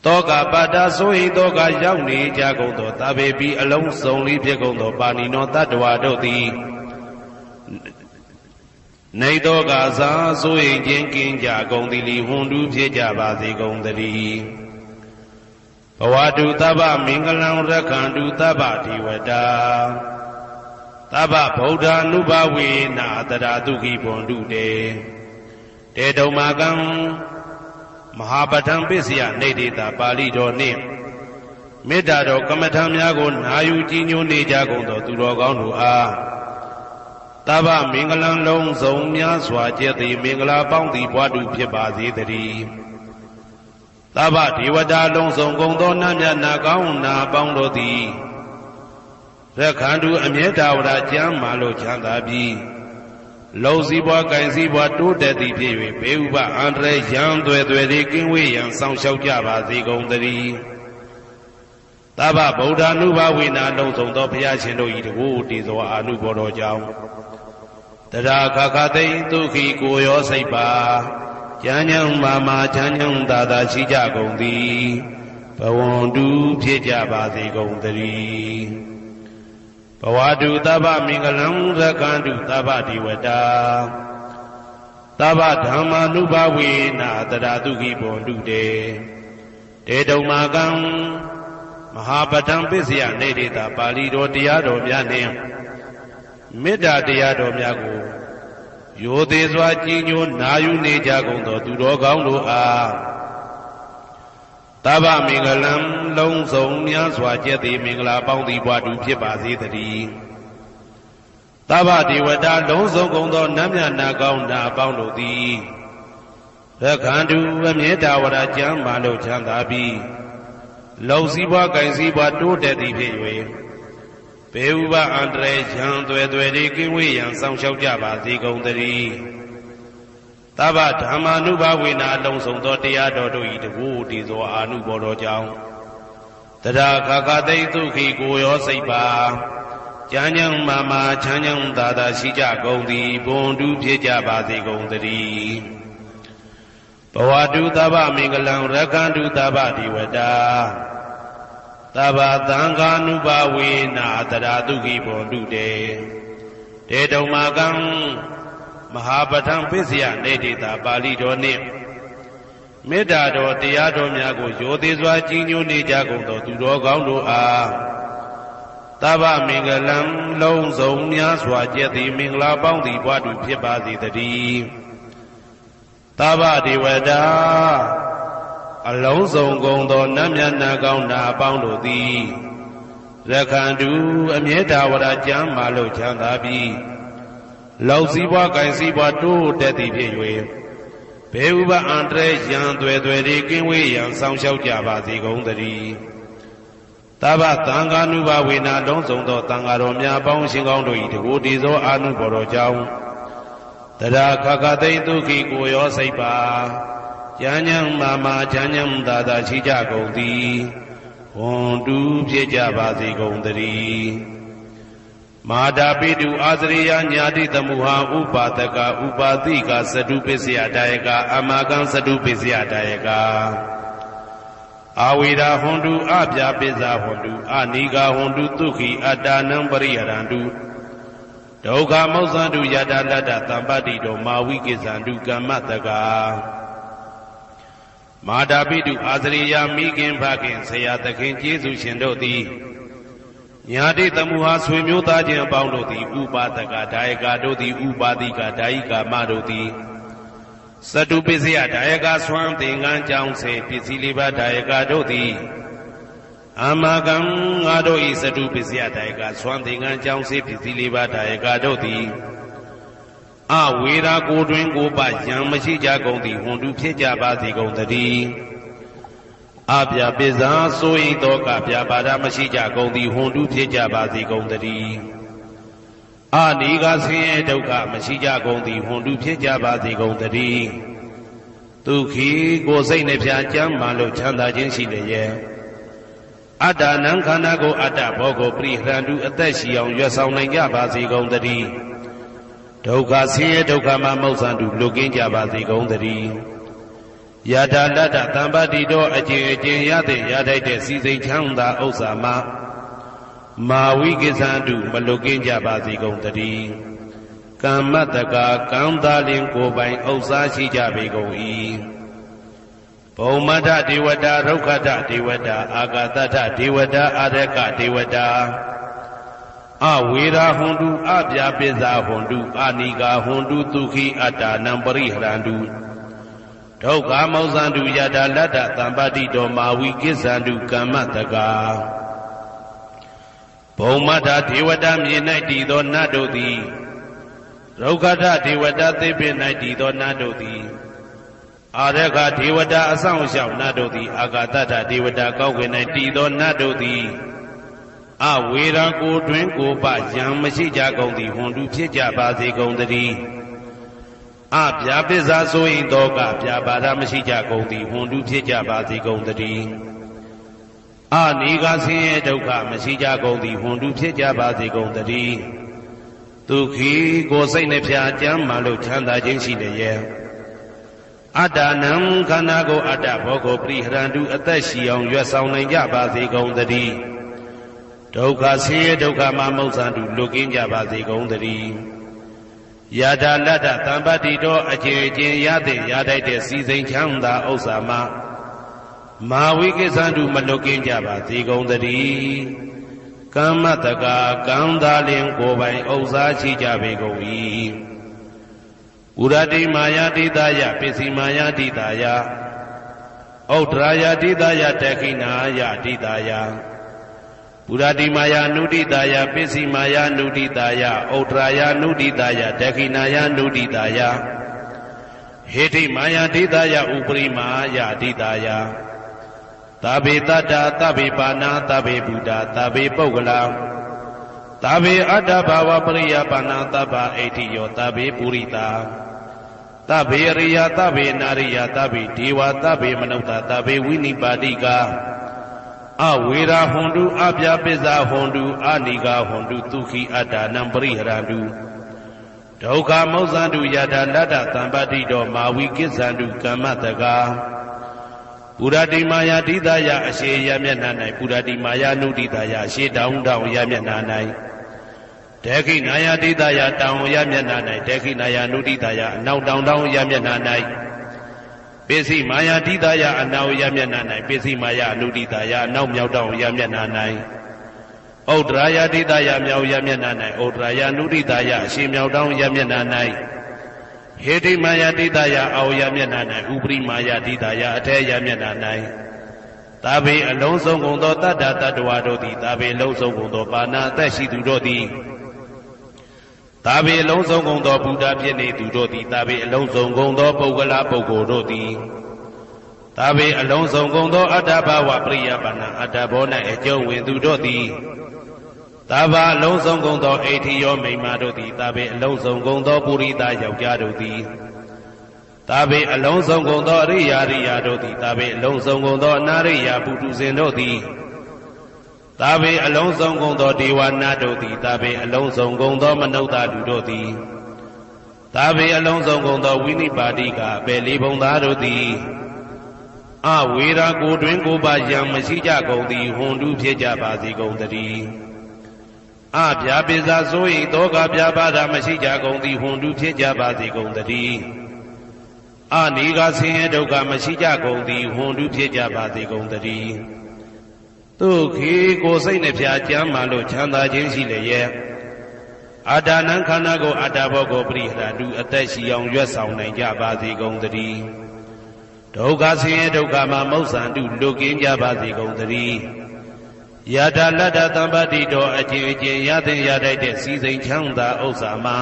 [SPEAKER 1] တောကပတ္တဆိုဟိတောကရောက်နေကြကုန်သောသဗ္ဗေပိအလုံးစုံဤဖြစ်ကုန်သောပါဏိနောတတ္တဝါတို့သည်နေတောကသာဆိုဟိခြင်းကင်းကြကုန်သည်လီဟွန်တုဖြစ်ကြပါစေကုန်သတည်းဘဝတုသဗ္ဗမင်္ဂလံရက္ခန္တုသဗ္ဗဒေဝတာသဗ္ဗဗုဒ္ဓ ानु ဘဝေနာတရာဒုက္ခိဘွန်တုတေတေတုံမာကံမဟာပဋ္ဌံပစ္စယနေတိတာပါဠိတော်နှင့်မေတ္တာတော်ကမ္မထံများကိုနာယူကြည်ညိုနေကြကုန်သောသူတော်ကောင်းတို့အားသဗ္ဗမင်္ဂလံလုံးစုံများစွာကျက်သည်မင်္ဂလာပေါင်းသည်ဘွားတူဖြစ်ပါစေတည်းသဗ္ဗဒေဝတာလုံးစုံကုန်သောနတ်မြတ်နာကောင်းနာပေါင်းတို့သည်ရက္ခန္တုအမြဲတဝရကျမ်းမာလို့ချမ်းသာပြီးလုံစည်းပွားကင်စည်းပွားတိုးတက်သည်ဖြစ်၍ဘေဥပအန္တရာယ်ရန်သွဲသွဲလေးကင်းဝေးရန်ဆောင်ရှောက်ကြပါစေကုန်သတည်းသဗ္ဗဗုဒ္ဓ ानु ဘဝေနာလုံးစုံသောဘုရားရှင်တို့၏တကူတည်သောအာနုဘောတော်ကြောင့်တရာခခသိဒုက္ခိကိုရောစိတ်ပါကျမ်းညံမာမာချမ်းညံသာသာရှိကြကုန်သည်ဘဝန္တုဖြစ်ကြပါစေကုန်သတည်းဘဝတုသဗ္ဗမင်္ဂလံရက္ခန္တုသဗ္ဗဒေဝတာသဗ္ဗဓမ္မာနုဘဝေနာတရာဒုက္ခိဘွန်တုတေတေတုံမာကံမဟာပဋ္ဌံပစ္စယနေတိတာပါဠိတော်တရားတော်များနှင့်မေတ္တာတရားတော်များကိုရိုသေစွာကြည်ညိုနာယူနေကြကုန်သောသူတော်ကောင်းတို့အားသဗ္ဗမင်္ဂလံလုံးစုံများစွာကျက်သည်မင်္ဂလာပေါင်းသည်ဘွားတူဖြစ်ပါစေတည်းသဗ္ဗဒေဝတာလုံးစုံကုန်သောနတ်မြတ်နာကောင်းနာပေါင်းတို့သည်ရက္ခန္တုအမြဲတဝရကျမ်းမာလို့ချမ်းသာပြီးလုံစည်းပွားကင်စည်းပွားတိုးတက်သည်ဖြစ်၍ဘေဥပအန္တရာယ်ရန်သွဲသွဲလေးကင်းဝေးရန်ဆောင်ရှောက်ကြပါစေကုန်သတည်းသဗ္ဗဓမ္မာနုဘဝေနာလုံးစုံသောတရားတော်တို့၏တကူတည်သောအာနုဘောတော်ကြောင့်တရာခခသိဒုက္ခိကိုရောစိတ်ပါကျမ်းညံမာမာချမ်းညံသာသာရှိကြကုန်သည်ဘွန်တုဖြစ်ကြပါစေကုန်သတည်းဘဝတုသဗ္ဗမင်္ဂလံရက္ခန္တုသဗ္ဗဒေဝတာသဗ္ဗသံဃာနုဘဝေနာတရာဒုက္ခိဘွန်တုတေတေတုံမာကံမဟာပဋ္ဌံပစ္စယနေတိတာပါဠိတော်နှင့်မေတ္တာတော်တရားတော်များကိုရိုသေစွာကြည်ညိုနေကြကုန်သောသူတော်ကောင်းတို့အားသဗ္ဗမင်္ဂလံလုံးစုံများစွာကျက်သည်မင်္ဂလာပေါင်းသည်ဘွားတူဖြစ်ပါစေတည်းသဗ္ဗဒေဝတာအလုံးစုံကုန်သောနတ်မြတ်နာကောင်းနာပေါင်းတို့သည်ရက္ခန္တုအမြဲတဝရကျမ်းမာလို့ချမ်းသာပြီးလောက်စည်းပွားကင်စည်းပွားတိုးတက်သည်ဖြစ်၍ဘေဥပအန္တရာယ်ရန်သွဲသွဲလေးကင်းဝေးရန်ဆောင်ရှောက်ကြပါစေကုန်သတည်းသဗ္ဗသံဃာနုဘဝေနာလုံးစုံသောသံဃာတော်များပေါင်းရှင်ကောင်းတို့၏တကူတည်သောအာနုဘော်တော်ကြောင့်တရာခခသိဒုက္ခိကိုရောစိတ်ပါကျမ်းညံမာမာချမ်းညံသာသာရှိကြကုန်သည်ဘွန်တုဖြစ်ကြပါစေကုန်သတည်းမာတာပိတုအာသရိယညာတိသမုဟာဥပါဒကဥပါတိကသတုပစ္စယတာယကအမကံသတုပစ္စယတာယကအာဝိရာဟွန်တုအပြာပိဇာဟွန်တုအနိဂါဟွန်တုသုခိအတ္တနံပရိယရန္တုဒုက္ခမောဇ္ဇန္တုယတလတ္တသံပတ္တိတောမာဝိကိဇန္တုကမ္မတကမာတာပိတုအာသရိယမိခင်ဖခင်ဆရာသခင်ကျေးဇူးရှင်တို့သည်ညာတိသမုဟာဆွေမျိုးသားချင်းအပေါင်းတို့သည်ဥပါဒကဒါယကတို့သည်ဥပါတိကဒါယိကာမတို့သည် စတုပစ္စယဒါယကဆွမ်းသင်္ကန်းကြောင့်စေပစ္စည်းလေးပါးဒါယကတို့သည်အာမကံငါတို့ဤစတုပစ္စယဒါယကဆွမ်းသင်္ကန်းကြောင့်စေပစ္စည်းလေးပါးဒါယကတို့သည်အဝေရာကိုတွင်ကိုပယံမရှိကြကုန်သည်ဟွန်တုဖြစ်ကြပါစေကုန်သတည်းအပြပစ္စာဆိုဤသောကပြပါဒမရှိကြကုန်သည်ဟွန်တုဖြစ်ကြပါစေကုန်သတည်းအနိကဆင်းရဲဒုက္ခမရှိကြကုန်သည်ဟွန်တုဖြစ်ကြပါစေကုန်သတည်းဒုက္ခိကိုယ်စိတ်နှပြကြမ်းမှလို့ချမ်းသာခြင်းရှိလျက်အတ္တနံခန္ဓာကိုအတ္တဘောကိုပရိဟရန္တုအသက်ရှိအောင်ရွတ်ဆောင်နိုင်ကြပါစေကုန်သတည်းဒုက္ခဆင်းရဲဒုက္ခမှမௌဆန္တုလွတ်ကင်းကြပါစေကုန်သတည်းယထာလတ္တသံပါတိတော်အကျင့်အကျင့်ရတဲ့ရထိုက်တဲ့စီစိန်ချမ်းသာဥစ္စာမှာမာဝိကိသန္တုမလွတ်ကင်းကြပါစေကုန်သတည်းကမ္မတကာကံသားလင်ကိုယ်ပိုင်ဥစ္စာရှိကြပေကုန်၏ဘုံမထဒေဝတာရုက္ခထဒေဝတာအာဂတထဒေဝတာအာရကဒေဝတာအဝေရာဟွန်တုအပြပစ္စာဟွန်တုအာနိကာဟွန်တုဒုက္ခိအတ္တနံပရိဟရန္တုဒုက္ခမောဇန္တုယတာလတ္တသံပါတိတော်မာဝိကိသန္တုကမ္မတကာဘုံမထဒေဝတာမြေ၌တည်သောနတ်တို့သည်ရုက္ခထဒေဝတာသေပင်၌တည်သောနတ်တို့သည်အာရကဒေဝတာအဆောင်ရှောက်နတ်တို့သည်အာဂတထဒေဝတာကောက်ွယ်၌တည်သောနတ်တို့သည်အဝေရာကိုတွင်ကိုပယံမရှိကြကုန်သည်ဟွန်တုဖြစ်ကြပါစေကုန်သတည်းအပြပစ္စာဆိုရင်သောကပြပါဒမရှိကြကုန်သည်ဟွန်တုဖြစ်ကြပါစေကုန်သတည်းအနိကဆင်းရဲဒုက္ခမရှိကြကုန်သည်ဟွန်တုဖြစ်ကြပါစေကုန်သတည်းဒုက္ခိကိုယ်စိတ်နှပြကြမ်းမှလို့ချမ်းသာခြင်းရှိလျက်အတ္တနံခန္ဓာကိုအတ္တဘောကိုပရိဟရန္တုအသက်ရှိအောင်ရွတ်ဆောင်နိုင်ကြပါစေကုန်သတည်းဒုက္ခဆင်းရဲဒုက္ခမှမௌဆန္တုလွတ်ကင်းကြပါစေကုန်သတည်းယထာလတ္တသံပါတိတော်အကျင့်အကျင့်ရတဲ့ရထိုက်တဲ့စီစိန်ချမ်းသာဥစ္စာမှာမာဝိကိသန္တုမလွတ်ကင်းကြပါစေကုန်သတည်းကမ္မတကာကံသားလင်ကိုယ်ပိုင်ဥစ္စာရှိကြပေကုန်၏ဥရတိမာယာတိတယပစ္စည်းမာယာတိတယဩဒရာယတိတယတခိနာယတိတယပုရတိမာယာနုတိတာယပစ္စည်းမာယာနုတိတာယဩဒရာယနုတိတာယဒခိနာယနုတိတာယဟေတိမာယာတိတာယဥပရိမာယာတိတာယသဗ္ဗေတတ္တာသဗ္ဗေပါဏာသဗ္ဗေဘုဒ္ဓသဗ္ဗေပုဂ္ဂလာသဗ္ဗေအတ္တဘာဝပရိယပါဏာသဗ္ဗအိဋ္ဌိယောသဗ္ဗေပုရိတာသဗ္ဗေရိယသဗ္ဗေနာရိယသဗ္ဗေဒေဝသဗ္ဗေမနုဿသဗ္ဗေဝိနိပါတိကအဝေရာဟွန်တုအပြပစ္စာဟွန်တုအာနိကာဟွန်တုဒုက္ခိအတ္တနံပရိဟရန္တုဒုက္ခမောဇန္တုယထာလတ္တသံပါတိတော်မာဝိကိသန္တုကမ္မတကာပုရတိမာယာတိတယအရှိယမျက်နှာ၌ပုရတိမာယာနုတိတယအရှိတောင်းတောင်းယမျက်နှာ၌ဒေခိနာယာတိတယတောင်းယမျက်နှာ၌ဒေခိနာယာနုတိတယအနောက်တောင်းတောင်းယမျက်နှာ၌ပစ္စည်းမာယာတိတယအနောက်ယမျက်နှာ၌ပစ္စည်းမာယာနုတိတယအနောက်မြောက်တောင်းယမျက်နှာ၌ဩဒရာယတိတယမြောက်ယမျက်နှာ၌ဩဒရာယနုတိတယအရှိမြောက်တောင်းယမျက်နှာ၌ဟေတိမာယာတိတယအောက်ယမျက်နှာ၌ဥပရိမာယာတိတယအထက်ယမျက်နှာ၌သာဘေအလုံးစုံကုန်သောတတ္တတတ္တဝါတို့သည်သာဘေလုံးစုံကုန်သောပါဏာအသက်ရှိသူတို့သည်သာဘေအလုံးစုံကုန်သောဘုရားဖြစ်နေသူတို့သည်သာဘေအလုံးစုံကုန်သောပုဂ္ဂလာပုဂ္ဂိုလ်တို့သည်သာဘေအလုံးစုံကုန်သောအတ္တဘဝပရိယပါဏာအတ္တဘော၌အကျုံးဝင်သူတို့သည်သာဘာအလုံးစုံကုန်သောအိဋ္ဌိယောမိမ္မာတို့သည်သာဘေအလုံးစုံကုန်သောပုရိသယောက်ျားတို့သည်သာဘေအလုံးစုံကုန်သောအရိယာရိယာတို့သည်သာဘေအလုံးစုံကုန်သောအနာရိယာပုထုဇဉ်တို့သည်သာဘေအလုံးစုံကုန်သောဒေဝနာတို့သည်သာဘေအလုံးစုံကုန်သောမနုဿလူတို့သည်သာဘေအလုံးစုံကုန်သောဝိနိပါတိကအပေလေးဘုံသားတို့သည်အဝေရာကိုတွင်ကိုပါယံမရှိကြကုန်သည်ဟွန်တုဖြစ်ကြပါစေကုန်သတည်းအပြာပိစာဆို၏တောကပြပါဒမရှိကြကုန်သည်ဟွန်တုဖြစ်ကြပါစေကုန်သတည်းအနိကဆင်းရဲဒုက္ခမရှိကြကုန်သည်ဟွန်တုဖြစ်ကြပါစေကုန်သတည်းဒုက္ခိကိုယ်စိတ်နှပြကြမ်းမှလို့ချမ်းသာခြင်းရှိလျက် အာဒါနံခန္ဓာကိုအာတာဘောကိုပရိဟရာတုအသက်ရှိအောင်ရွတ်ဆောင်နိုင်ကြပါစေကုန်သတည်းဒုက္ခဆင်းရဲဒုက္ခမှာမௌဆန္တုလွတ်ကင်းကြပါစေကုန်သတည်းယထာလတ္တသံပတိတော်အချင်းချင်းရသင်ရတတ်တဲ့စီစိန်ချမ်းသာဥစ္စာမှာ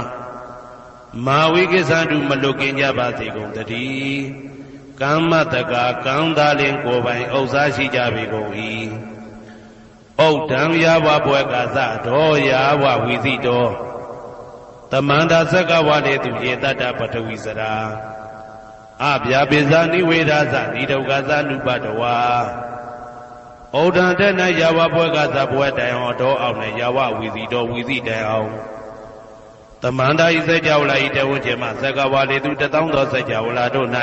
[SPEAKER 1] မာဝိကိသန္တုမလွတ်ကင်းကြပါစေကုန်သတည်းကမ္မတကာကံသာလင်ကိုယ်ပိုင်ဥစ္စာရှိကြပေကုန်၏ဩဒံယာဝဘွယ်ကာသဒောယာဝဝီသိတောတမန္တာသက္ကဝါလေသူယေတတ္တပထဝီစရာအဗျာပိဇာနိဝေဒာသနိဒုက္ခသနုပတဝါဩဒံတဲ့၌ယာဝဘွယ်ကာသဘွယ်တိုင်အောင်တော်အောင်နဲ့ယာဝဝီသိတောဝီသိတိုင်အောင်တမန္တာဤစကြဝဠာဤတဝကျမသက္ကဝါလေသူတသောသောစကြဝဠာတို့၌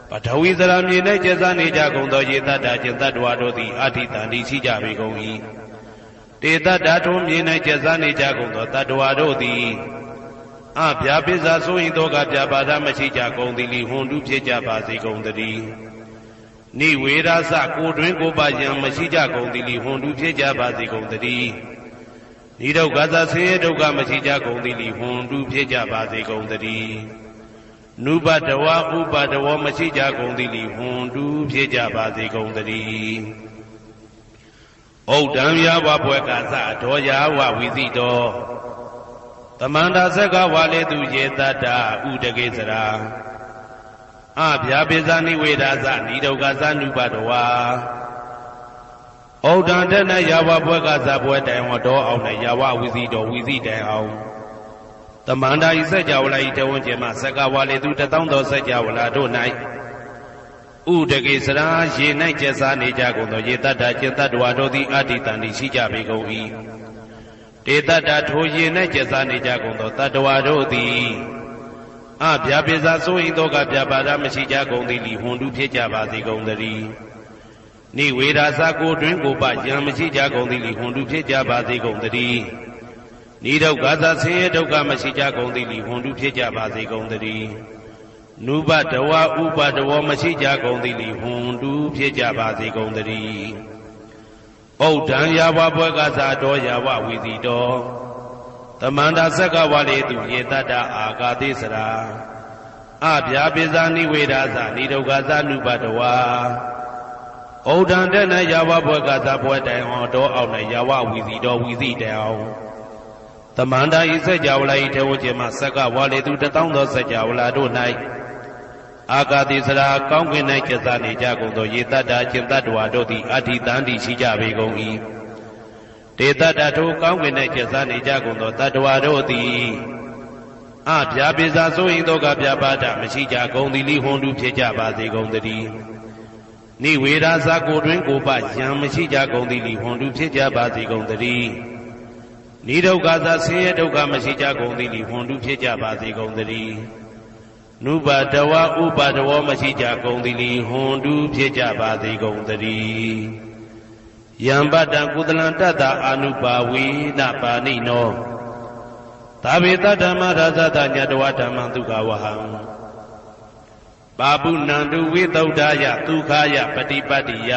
[SPEAKER 1] ပထဝီစရာမြေ၌ကျဇာနေကြကုန်သောယေတ္တကျင်တ္တဝါတို့သည်အာထိတန်တိရှိကြပေကုန်၏တေတ္တထုံးမြေ၌ကျဇာနေကြကုန်သောတတ္တဝါတို့သည်အဗျာပိဇာဆိုရင်တော့ကဗျာပါဒမရှိကြကုန်သည်လီဟွန်တုဖြစ်ကြပါစေကုန်သတည်းနိဝေရသကိုတွင်ကိုပါယံမရှိကြကုန်သည်လီဟွန်တုဖြစ်ကြပါစေကုန်သတည်းနိဒုက္ခသဆင်းရဲဒုက္ခမရှိကြကုန်သည်လီဟွန်တုဖြစ်ကြပါစေကုန်သတည်းနုပတဝဥပတဝမရှိကြကုန်သည်လီဟွန်တုဖြစ်ကြပါစေကုန်သတည်းဩဒံယာဝဘွယ်ကာသဒောယာဝဝီသိတောတမန္တာသက္ကဝါလေသူယေတတ္တဥဒကေစရာအဗျာပိဇာနိဝေဒာသနိဒုက္ခသနုပတဝါဩဒံတနယာဝဘွယ်ကာသဘွယ်တိုင်ဟောတော်အောင်နဲ့ယာဝဝီသိတောဝီသိတိုင်အောင်တမန္တာဤစကြဝဠာဤတဝန်းကျင်မှသက္ကဝါလေသူတသောသောစကြဝဠာတို့၌ဥဒကေစရာရေ၌ကျက်စားနေကြကုန်သောယေတတ္တကျင်တ္တဝါတို့သည်အာတိတန်တိရှိကြပေကုန်၏တေတတ္တထိုရေ၌ကျက်စားနေကြကုန်သောတတ္တဝါတို့သည်အဗျာပိဇာဆိုရင်တော့ကဗျာပါဒမရှိကြကုန်သည်လီဟွန်တုဖြစ်ကြပါစေကုန်သတည်းနိဝေဒာသကိုတွင်ကိုပယံမရှိကြကုန်သည်လီဟွန်တုဖြစ်ကြပါစေကုန်သတည်းနိဒုက္ခသဆင်းရဲဒုက္ခမရှိကြကုန်သည်လီဟွန်တုဖြစ်ကြပါစေကုန်သတည်းနုပတဝဥပတဝမရှိကြကုန်သည်လီဟွန်တုဖြစ်ကြပါစေကုန်သတည်းဩဒံယာဝဘွယ်ကာသတော်ယာဝဝီသိတောတမန္တာသက္ကဝါလေသူယေတတ္တအာဂါတိစရာအဗျာပိဇာနိဝေဒာသနိဒုက္ခသနုပတဝါဩဒံတဲ့၌ယာဝဘွယ်ကာသဘွယ်တိုင်အောင်တော်အောင်နဲ့ယာဝဝီသိတောဝီသိတိုင်အောင်တမန္တာဤစကြဝဠာဤထေဝကျမသက္ကဝါလေသူတသောသောစကြဝဠာတို့၌အာဂါတိစရာကောင်းကင်၌ကျက်စားနေကြကုန်သောယေတတ္တကျင်တတ္တဝါတို့သည်အာထိတန်တိရှိကြပေကုန်၏တေတတ္တထိုကောင်းကင်၌ကျက်စားနေကြကုန်သောတတ္တဝါတို့သည်အဗျာပိဇာဆိုရင်တော့ကဗျာပါဒမရှိကြကုန်သည်လီဟွန်တုဖြစ်ကြပါစေကုန်သတည်းနိဝေဒာသကိုတွင်ကိုပယံမရှိကြကုန်သည်လီဟွန်တုဖြစ်ကြပါစေကုန်သတည်းနိဒုက္ခသဆင်းရဲဒုက္ခမရှိကြကုန်သည်လီဟွန်တုဖြစ်ကြပါစေကုန်သတည်းနုပတဝဥပတဝမရှိကြကုန်သည်လီဟွန်တုဖြစ်ကြပါစေကုန်သတည်းယံပတ္တကုသလံတတ္တအာနုပါဝေနပါဏိနောသာဝေတဓမ္မရာဇတညတဝဓမ္မံဒုက္ခဝဟံပါပုဏ္ဏတုဝိသုဒ္ဓယဒုက္ခယပฏิပတ္တိယ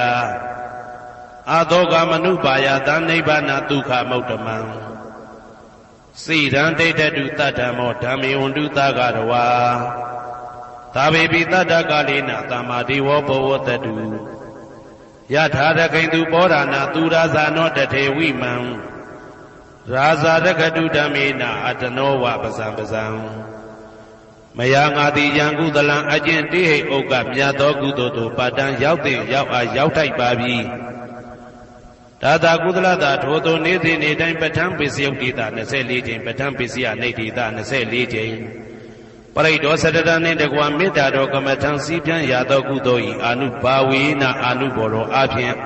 [SPEAKER 1] အာသောကမနုပါယသနိဗ္ဗာနဒုက္ခမௌတမံစိရံဒိဋ္ဌတုတတ္တမောဓမ္မေဝန္တုသကရဝါသာဝေပိတတ္တကာလေနသမ္မာဒေဝဘောဝတတုယထာရခိန်သူပောဓာနာသူရာဇာနောတထေဝိမံရာဇာရခတုဓမ္မေနအတနောဝပဇံပဇံမယငါတိယံကုသလံအကျင့်တိဟိဥက္ကမြတ်သောကုသိုလ်တို့ပါတံရောက်တဲ့ရောက်အားရောက်ထိုက်ပါပြီဒါသာကုသလတာထိုသို့နေ့စဉ်နေ့တိုင်းပဋ္ဌာန်းပိစယုတ်တိတာ24ကြိမ်ပဋ္ဌာန်းပိစယနေတိတာ24ကြိမ်ပရိဒောသတ္တနှင့်တကွာမေတ္တာတော်ကမ္မထံစည်းပြန်ရသောကုသိုလ်၏အာနုဘာဝေနအာနုဘောတော်အဖြင့်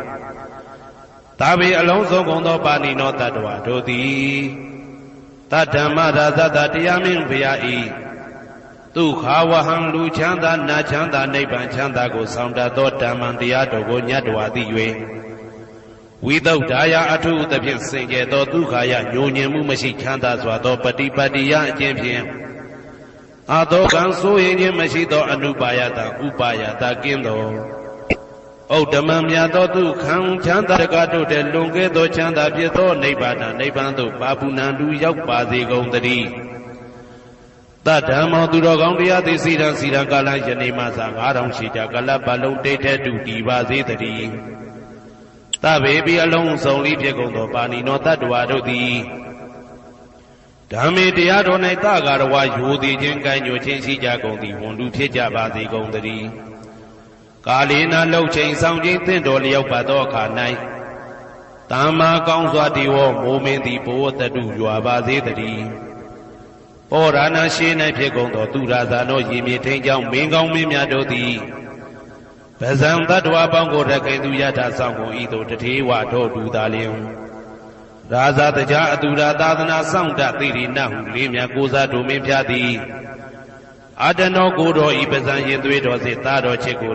[SPEAKER 1] သာဝေအလုံးစုံကုန်သောပါဏိနောတတ္တဝါတို့သည်တတ္တမရာဇတတရားမင်းဘုရား၏ဒုက္ခဝဟံလူချမ်းသာနာချမ်းသာနိဗ္ဗာန်ချမ်းသာကိုဆောင်တတ်သောဓမ္မံတရားတော်ကိုညတ်တော်သိ၍ဝိသုဒ္ဓါယအထုသဖြင့်စင်ကြယ်သောဒုက္ခယညှို့ညင်မှုမရှိချမ်းသာစွာသောပฏิပတ္တိယအကျင့်ဖြင့်အာသောကံဆိုရင်ခြင်းမရှိသောအနုပါယတဥပါယတကင်းသော ဩဓမ္မမြတ်သောသူခံချမ်းသာတကားတို့တဲ့လွန်ကဲသောချမ်းသာဖြစ်သောနိဗ္ဗာန်နိဗ္ဗာန်သို့ပါပုဏ္ဏတူရောက်ပါစေကုန်သတည်းတဓမ္မောသူတော်ကောင်းတရားသိစီရန်စီရန်ကာလယနေ့မှစ9000ရှိကြကလပ်ပတ်လုံးတိတ်တဲ့တူတည်ပါစေတည်းတဗေပိအလုံးစုံလေးဖြစ်ကုန်သောပါဏိနောတတ္တဝါတို့သည်ဓမ္မေတရားတော်၌တကာရဝယိုသည်ခြင်းကံညွှန်ခြင်းရှိကြကုန်သည်ဝန်လူဖြစ်ကြပါစေကုန်သတည်းကာလေနာလှုပ်ချိန်ဆောင်ခြင်းသင့်တော်လျောက်ပါသောအခါ၌သမ္မာကောင်းစွာတည်ဝမိုးမင်းသည်ဘဝတတုရွာပါစေတည်းဩရဏရှိ၌ဖြစ်ကုန်သောသူရာဇာတို့ရေမြေထိန်ကြောင့်မင်းကောင်းမင်းများတို့သည်ပဇံတတ္တဝါပေါင်းကိုရခိုင်သူယထာဆောင်ကုန်ဤသို့တထေဝတို့တူသာလျင်ရာဇာတကြားအတူရာသာသနာဆောင်တသိရိနဟုလေးမြတ်ကိုစားတို့မင်းဖျားသည်အတနောကိုတော်ဤပဇံရင်သွေးတော်စေသားတော်ချစ်ကို